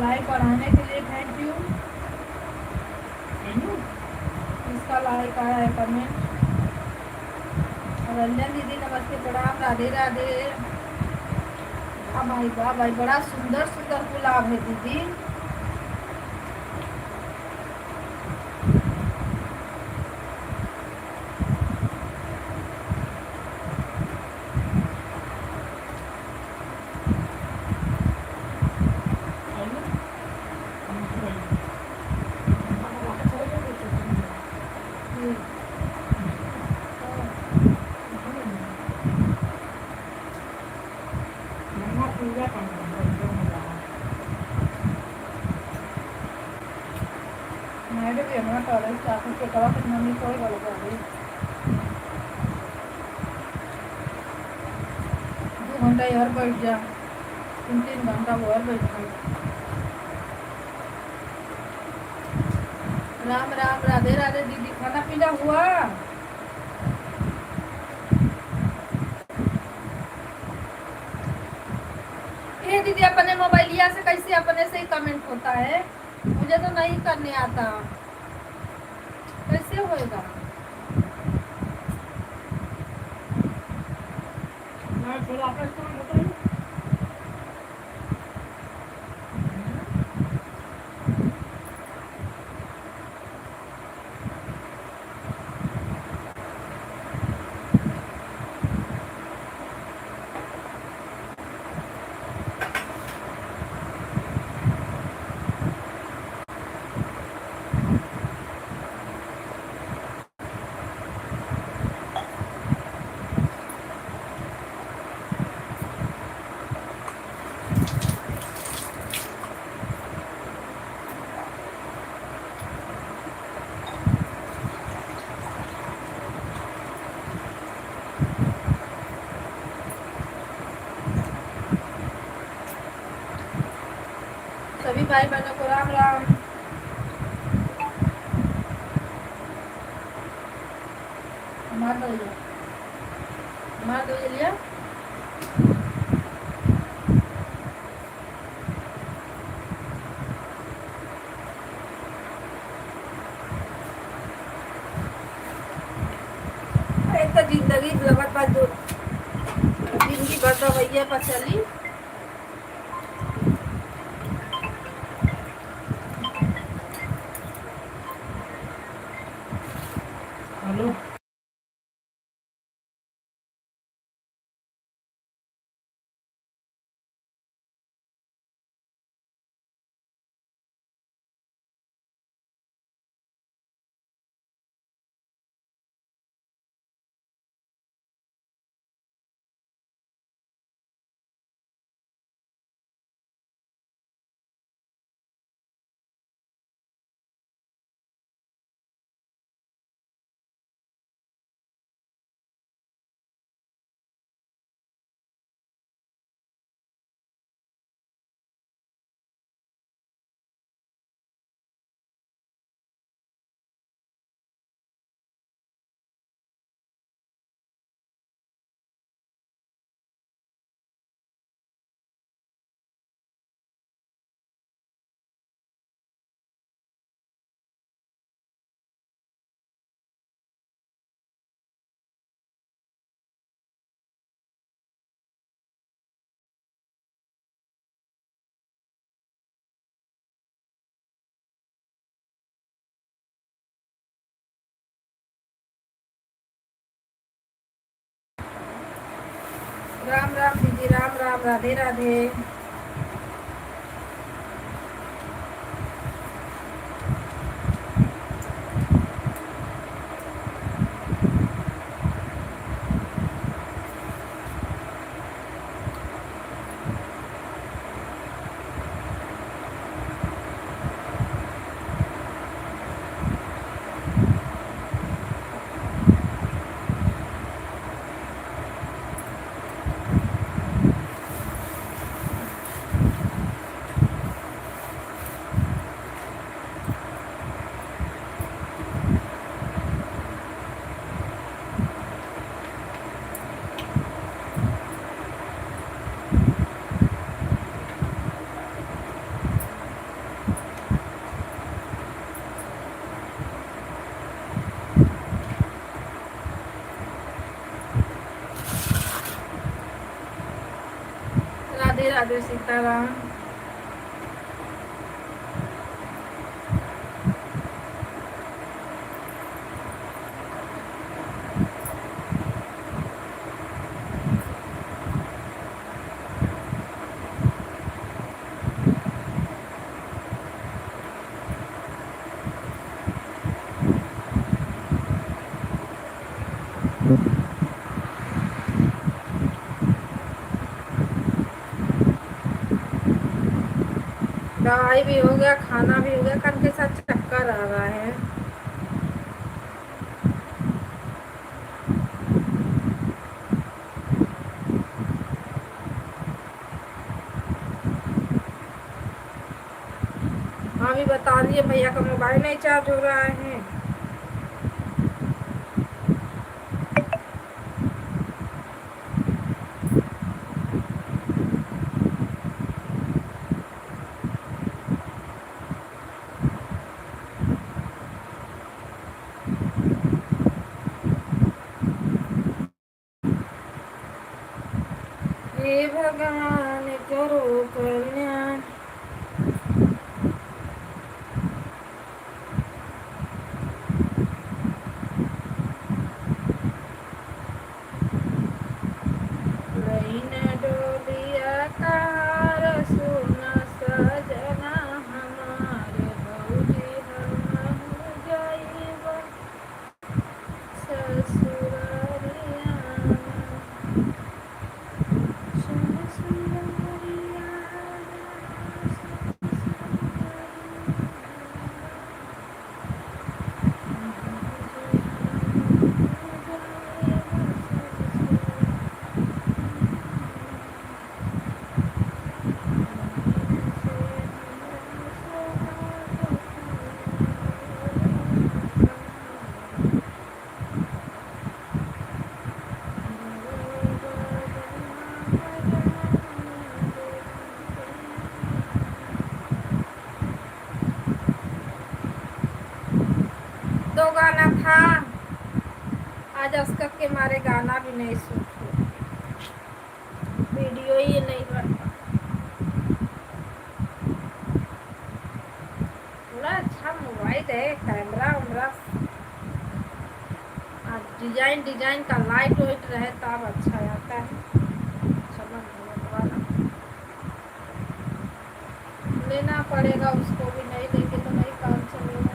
लाइक बढ़ाने के लिए थैंक यू। इसका लाइक आया है कमेंट। रंजन दीदी नमस्ते प्रणाम, राधे राधे। वाह भाई बड़ा सुंदर सुंदर गुलाब है दीदी। मैं भी हमारा कॉलेज स्टाफ के कवा कितना नहीं कोई गल कर रही 2 घंटा यार बैठ जा, 3 घंटा वो और बैठ गए। राम राम राधे राधे दीदी, खाना पीना हुआ? ये दीदी अपने मोबाइलिया से कैसे अपने से ही कमेंट होता है? मुझे तो नहीं करने आता, कैसे होएगा? सभी भाई बहनों को राम राम। मार दो ये लिया। एक तो जिंदगी लगत बा जो जिंदगी भर तो भैया पर चली। हेलो राम राम दीदी, राम राम राधे राधे। राधे सीताराम। दवाई भी हो गया, खाना भी हो गया, कल के साथ चक्कर आ रहा है। हाँ भी बता दिए भैया का मोबाइल नहीं चार्ज हो रहा है। हे भगवान करो कल्याण। लईन डोलिया कार सुन सजना हमारे भौजी हम जाइब ससुरारिया ससुरारिया दो गाना था आज, अस्कक के मारे गाना भी नहीं शूट हुआ, वीडियो ही नहीं बना। पूरा अच्छा मोबाइल है, कैमरा वैमरा डिजाइन डिजाइन का लाइट वाइट रहे तब अच्छा आता है। समझ वाला लेना पड़ेगा, उसको भी नहीं लेके तो नहीं काम चलेगा।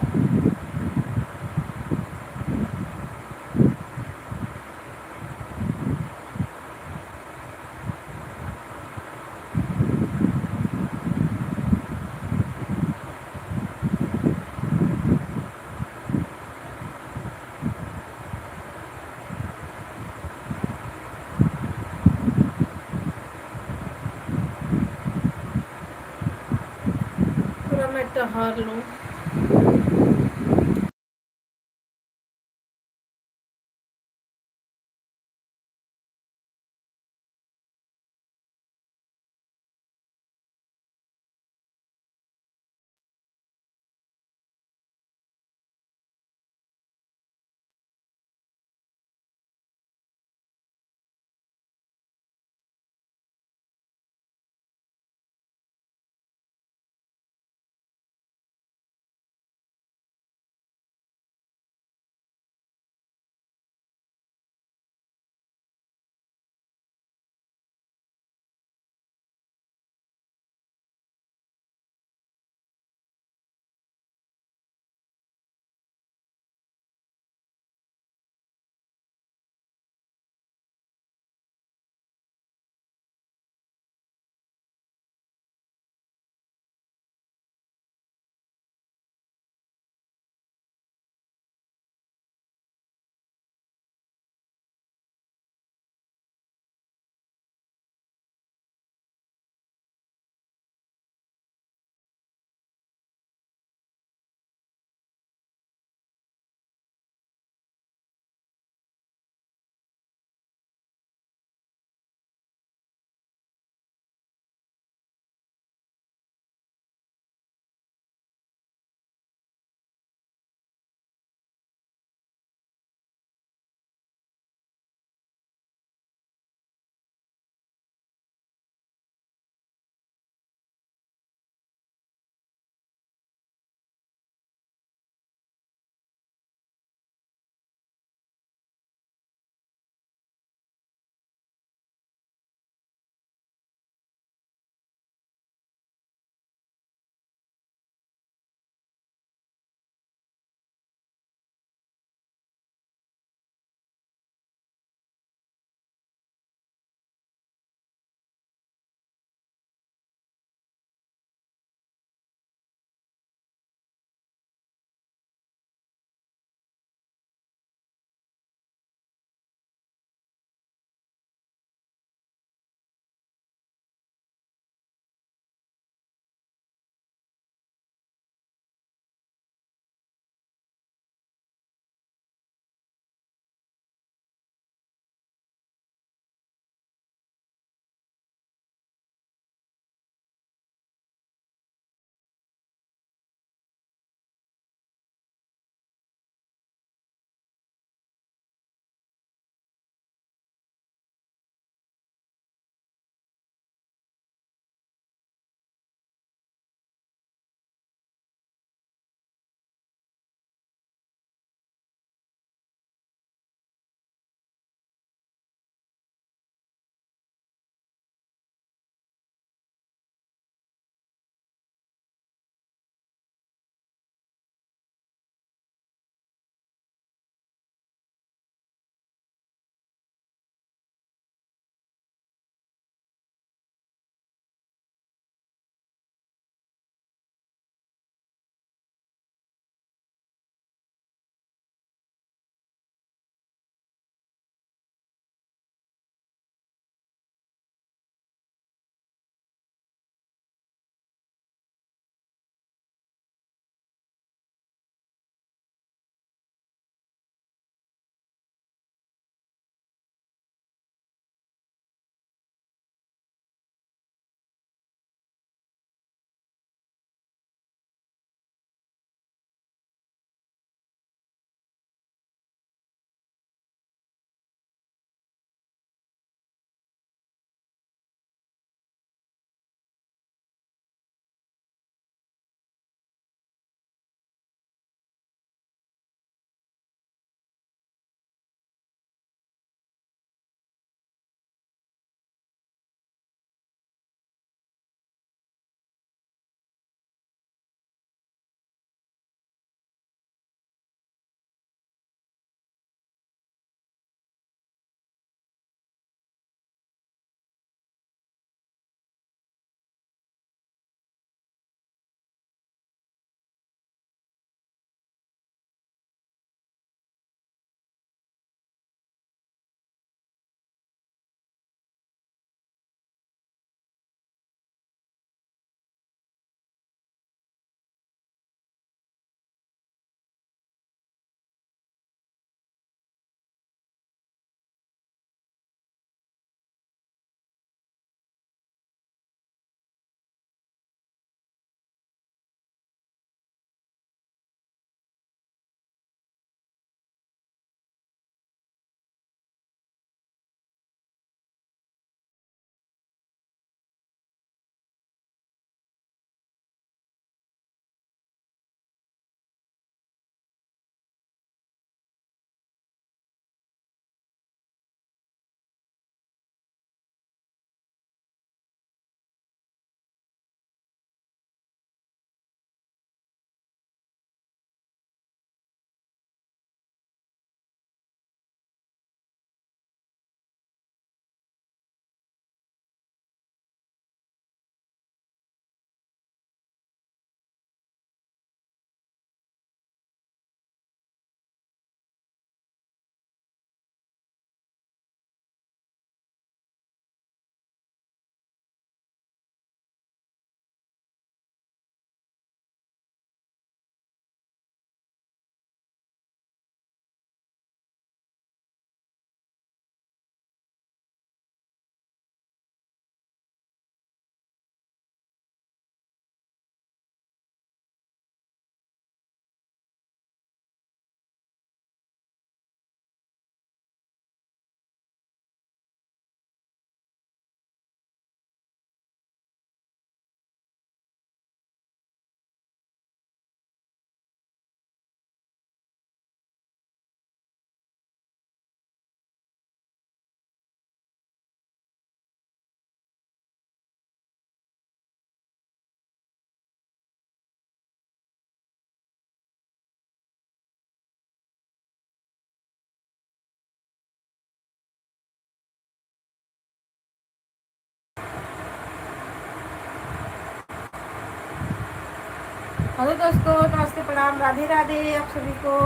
पूरा मैं टहर लूँ। हेलो दोस्तों, नमस्ते, प्रणाम, राधे राधे आप सभी को।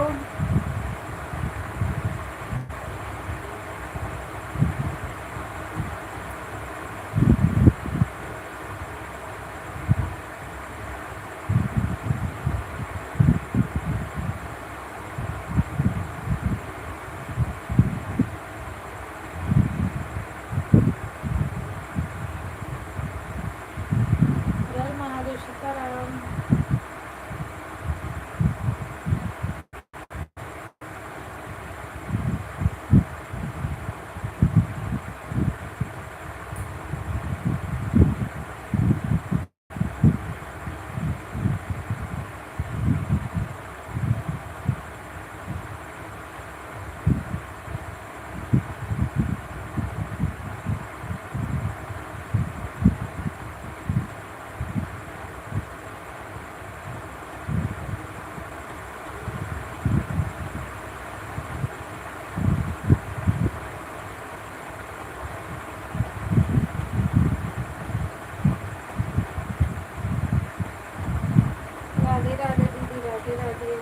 हर महादेव, सीताराम। राधे राधे दीदी, राधे राधे।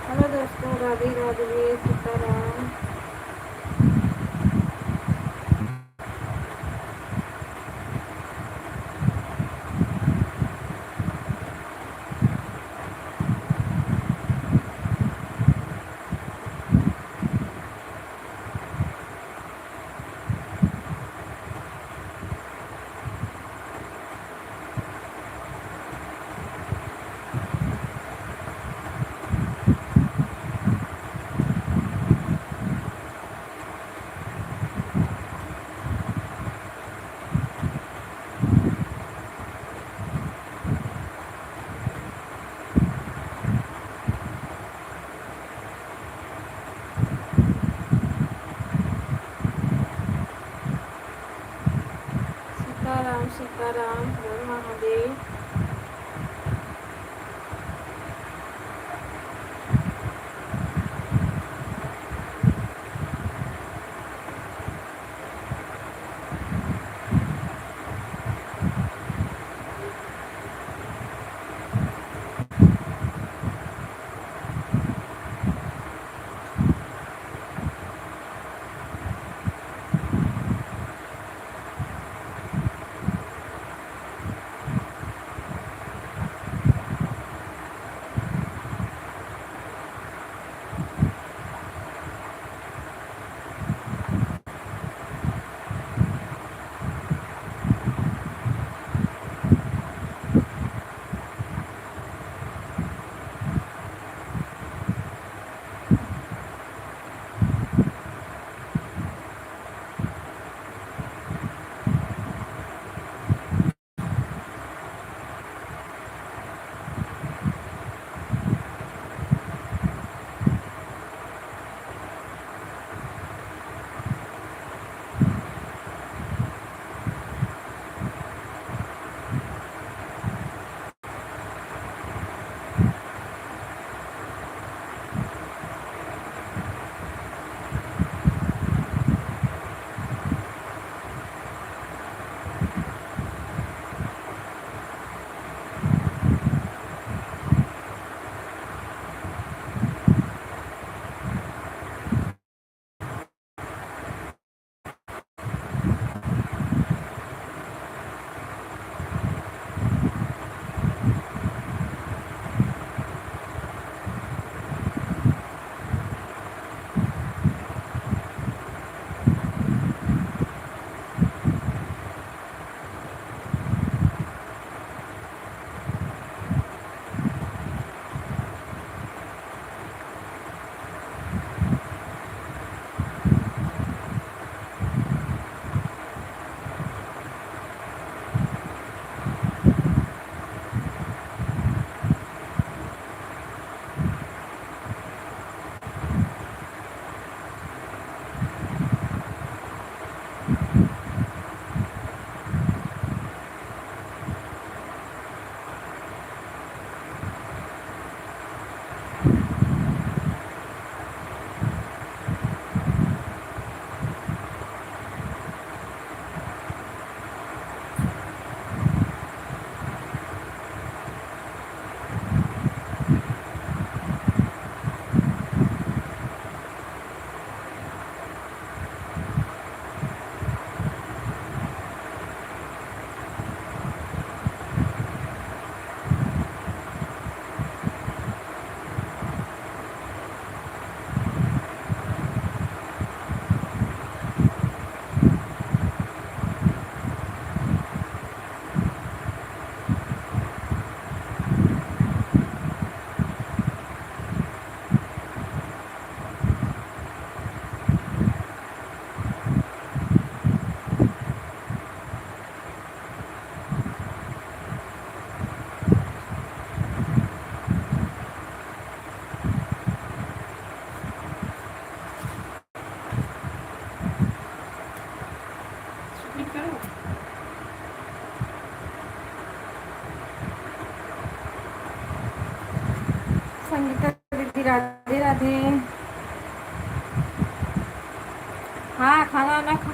हेलो दोस्तों, राधे राधे, सीताराम। सीताराम सीताराम, हर महादेव। राधे। हाँ, खाना वाना खा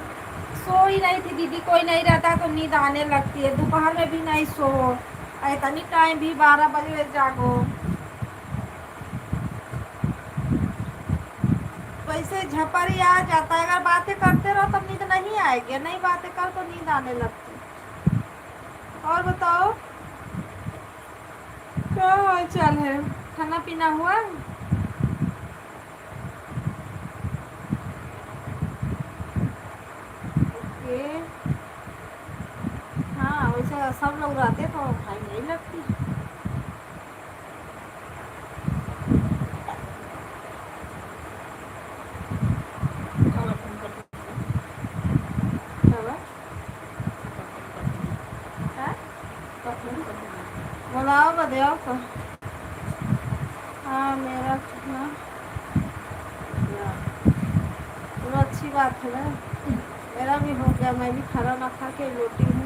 सो ही रही थी दीदी, कोई नहीं रहता तो नींद आने लगती है। दोपहर में भी नहीं सो, इतनी टाइम भी 12 बजे जागो। वैसे झपरी आ जाता है, अगर बातें करते रहो तो नींद नहीं आएगी, नहीं बातें करो तो नींद आने लगती है। और बताओ क्या हाल चाल है, खाना पीना हुआ? ओके। हाँ, वैसे सब लोग रहते तो भाई नहीं लगती। चलो, हाँ? बुलाओ बताओ तो। हाँ, मेरा हाँ, चलो अच्छी बात है ना। मेरा भी हो गया, मैं भी खाना ना खा के रोटी हूँ।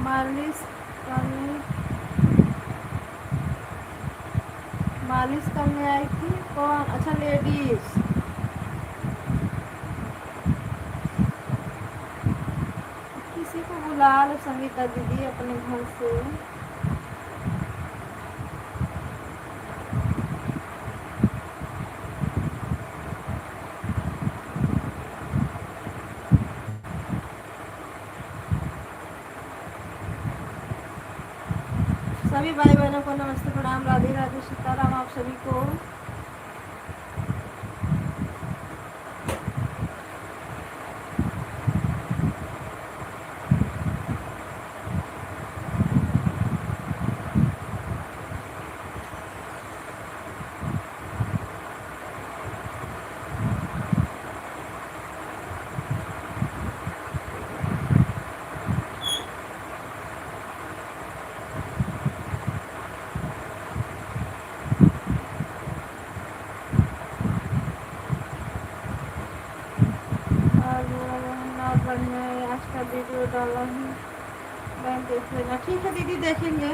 मालिश करने मालिश करने आई थी कौन? अच्छा, लेडीज। किसी को बुला लो संगीता दीदी अपने घर से। सभी भाई बहनों को नमस्ते प्रणाम, राधे राधे, सीताराम आप सभी को। आज का वीडियो डाला हूँ, बैंक देख लेना। ठीक है दीदी, देखेंगे।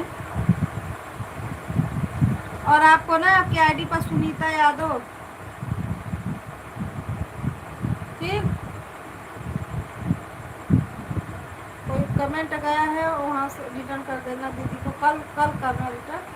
और आपको ना आपकी आईडी पर सुनीता यादव, ठीक, कोई कमेंट गया है वहाँ से रिटर्न कर देना दीदी को। कल कल करना रिटर्न।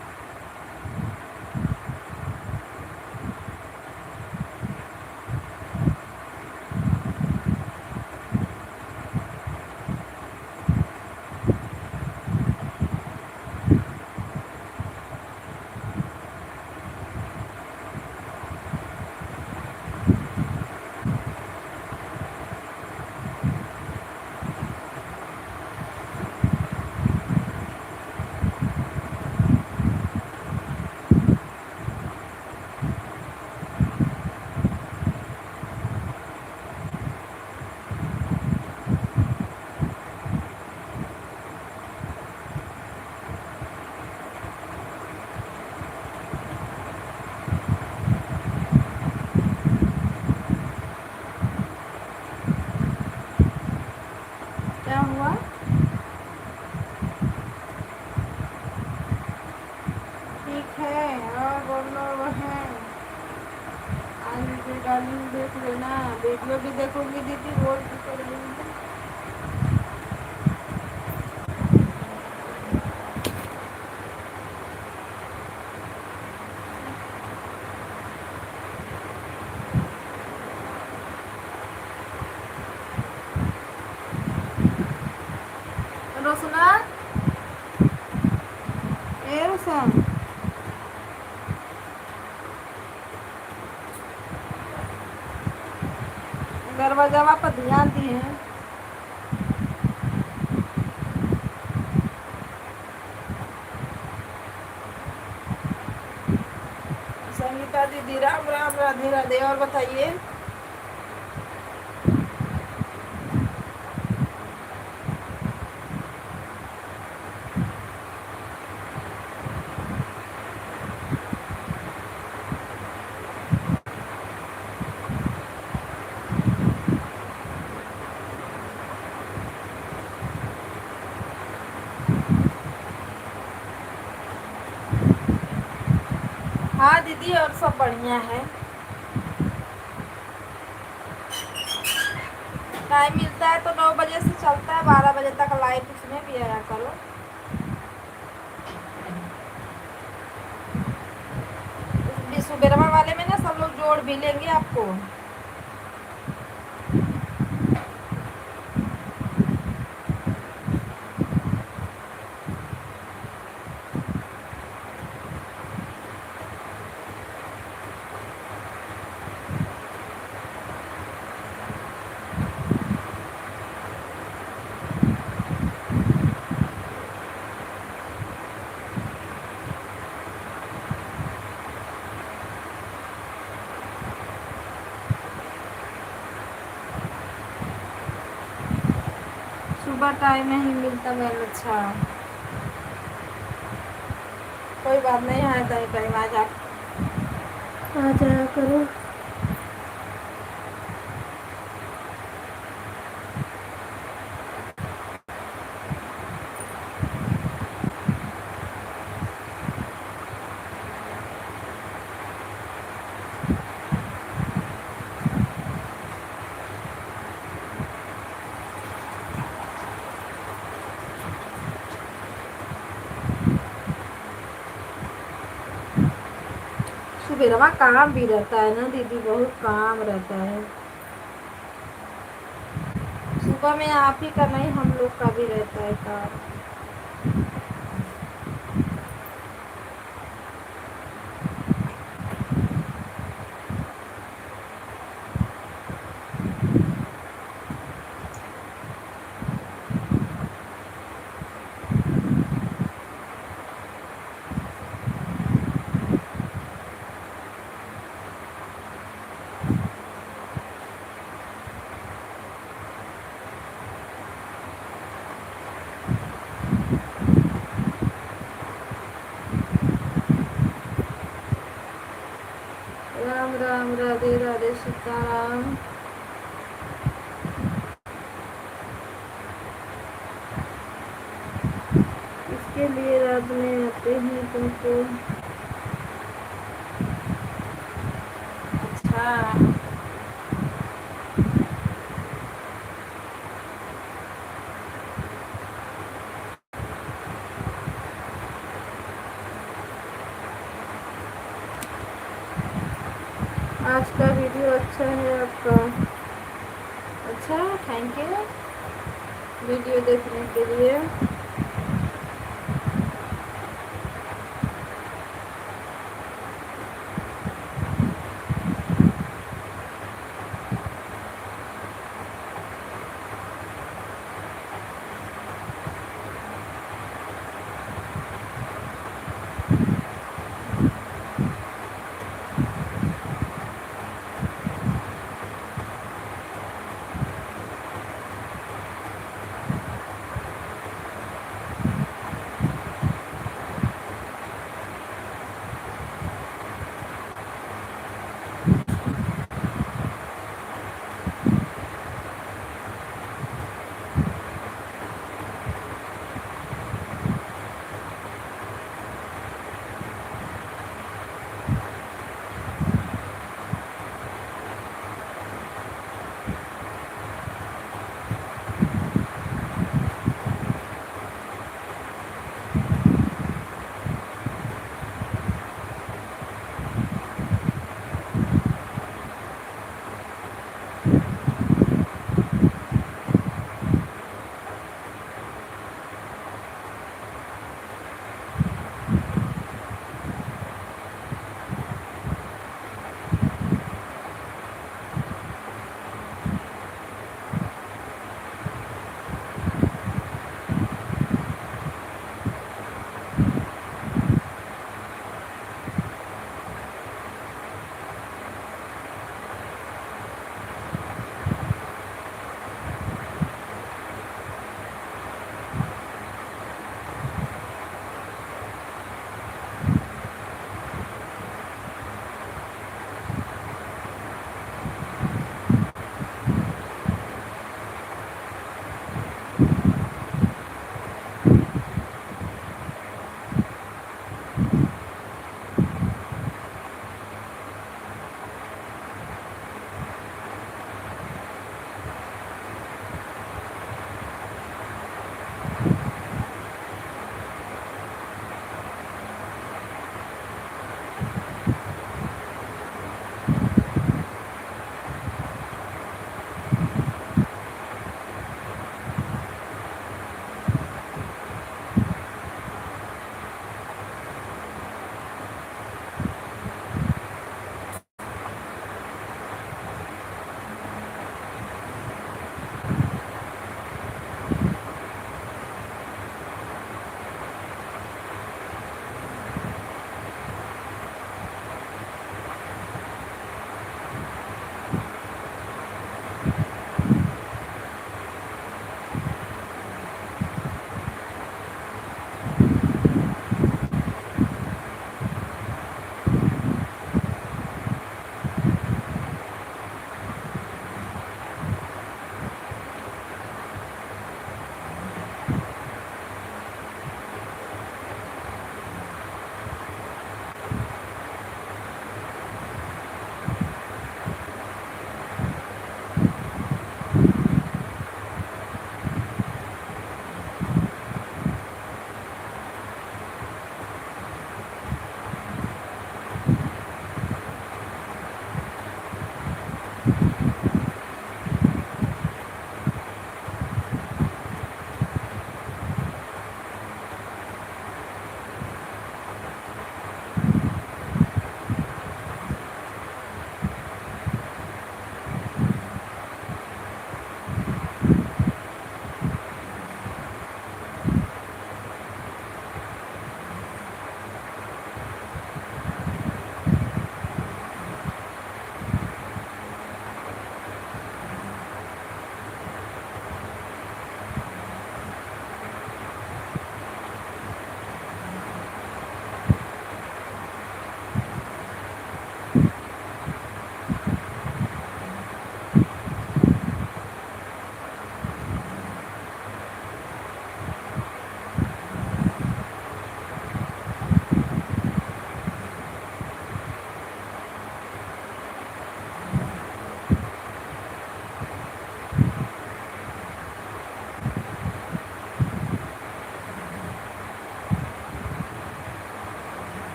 क्या हुआ? ठीक है, और बोलो है। आज वीडियो डालूंगी, देख लेना। वीडियो भी देखूंगी दीदी, रोज भी करूँगी। रोशना, ए रोशन, दरवाजा पर ध्यान दिए हैं। संगीता दीदी, राम राम, राधे राधे। और बताइए। हाँ दीदी, और सब बढ़िया है। टाइम मिलता है तो 9 बजे से चलता है 12 बजे तक लाइव, उसमें भी आया करो। सुबेरवा वाले में ना सब लोग जोड़ भी लेंगे आपको। सुबह टाइम नहीं मिलता मैम। अच्छा, कोई बात नहीं, है तो टाइम आ जाया करो। सुबेरवा काम भी रहता है ना दीदी, बहुत काम रहता है। सुबह में आप ही का नहीं, हम लोग का भी रहता है काम। राम राम, राधे राधे, सीताराम। इसके लिए रात में आते हैं तुमको। अच्छा, आज का वीडियो अच्छा है आपका। अच्छा, थैंक यू वीडियो देखने के लिए।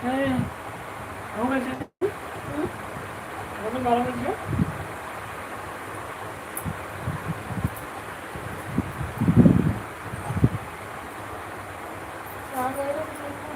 नहीं, हो गए थे। वो तो 12 बज गया। आ गए लोग देखो।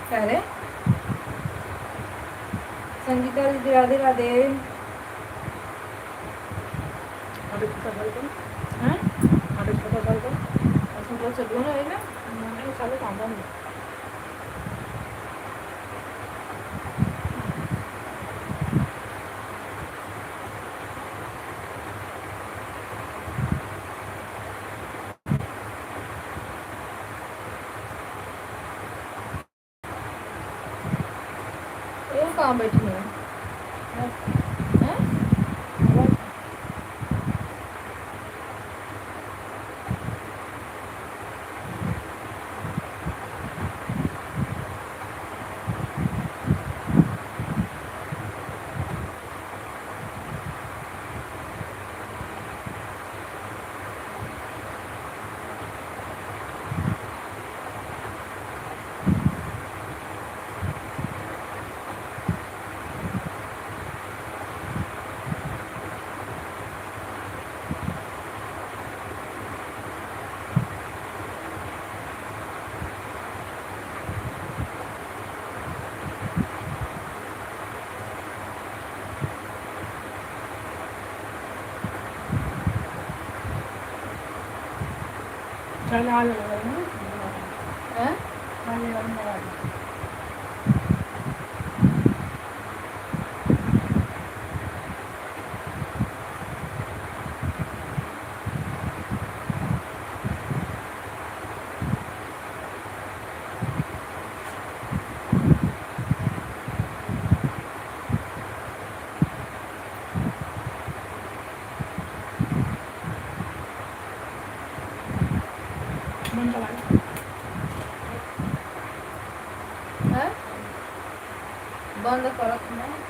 क्या रे संगीता दीदी, राधे राधे। आधे छोटा साल का, हाँ आधे छोटा साल का। असं तुला सगळं आहे ना मैंने साले कांदा नहीं। ये कहाँ बैठी है हैं? चल आ जाएगा ना। हैं? आ जाएगा ना। मन चला हैं? बंद करत नाही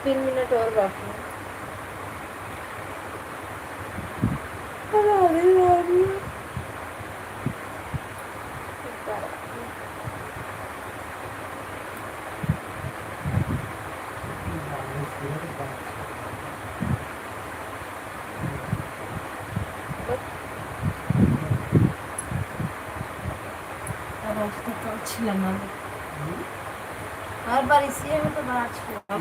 3 मिनट और बाकी है। राधे राधे। हर बार इसी में तो बात छुआ।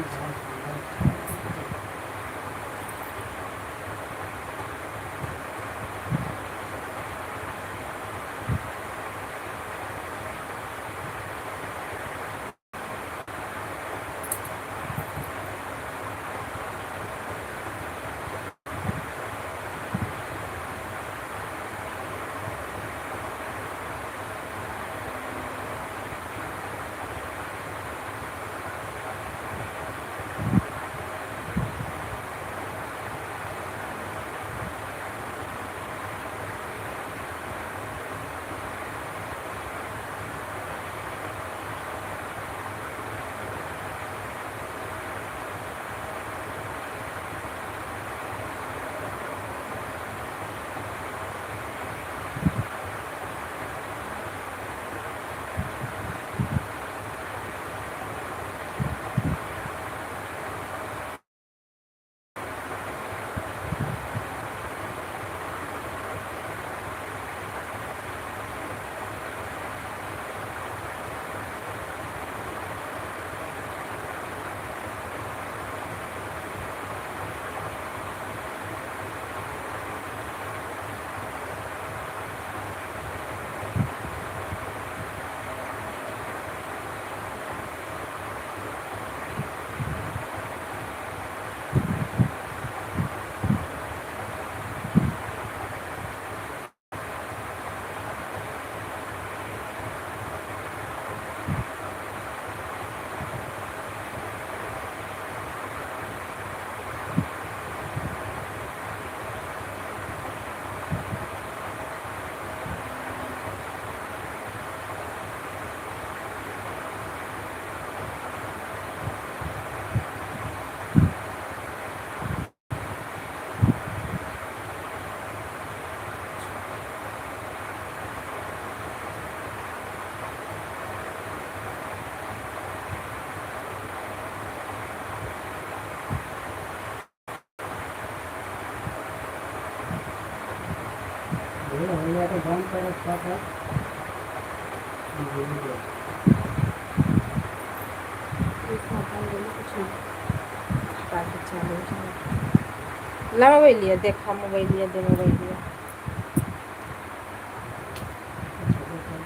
ला मोबाइलिया देखा मोबाइलिया दे मोबाइलिया।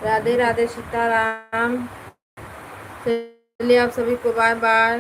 राधे राधे सीताराम। चलिए आप सभी को बाय बाय।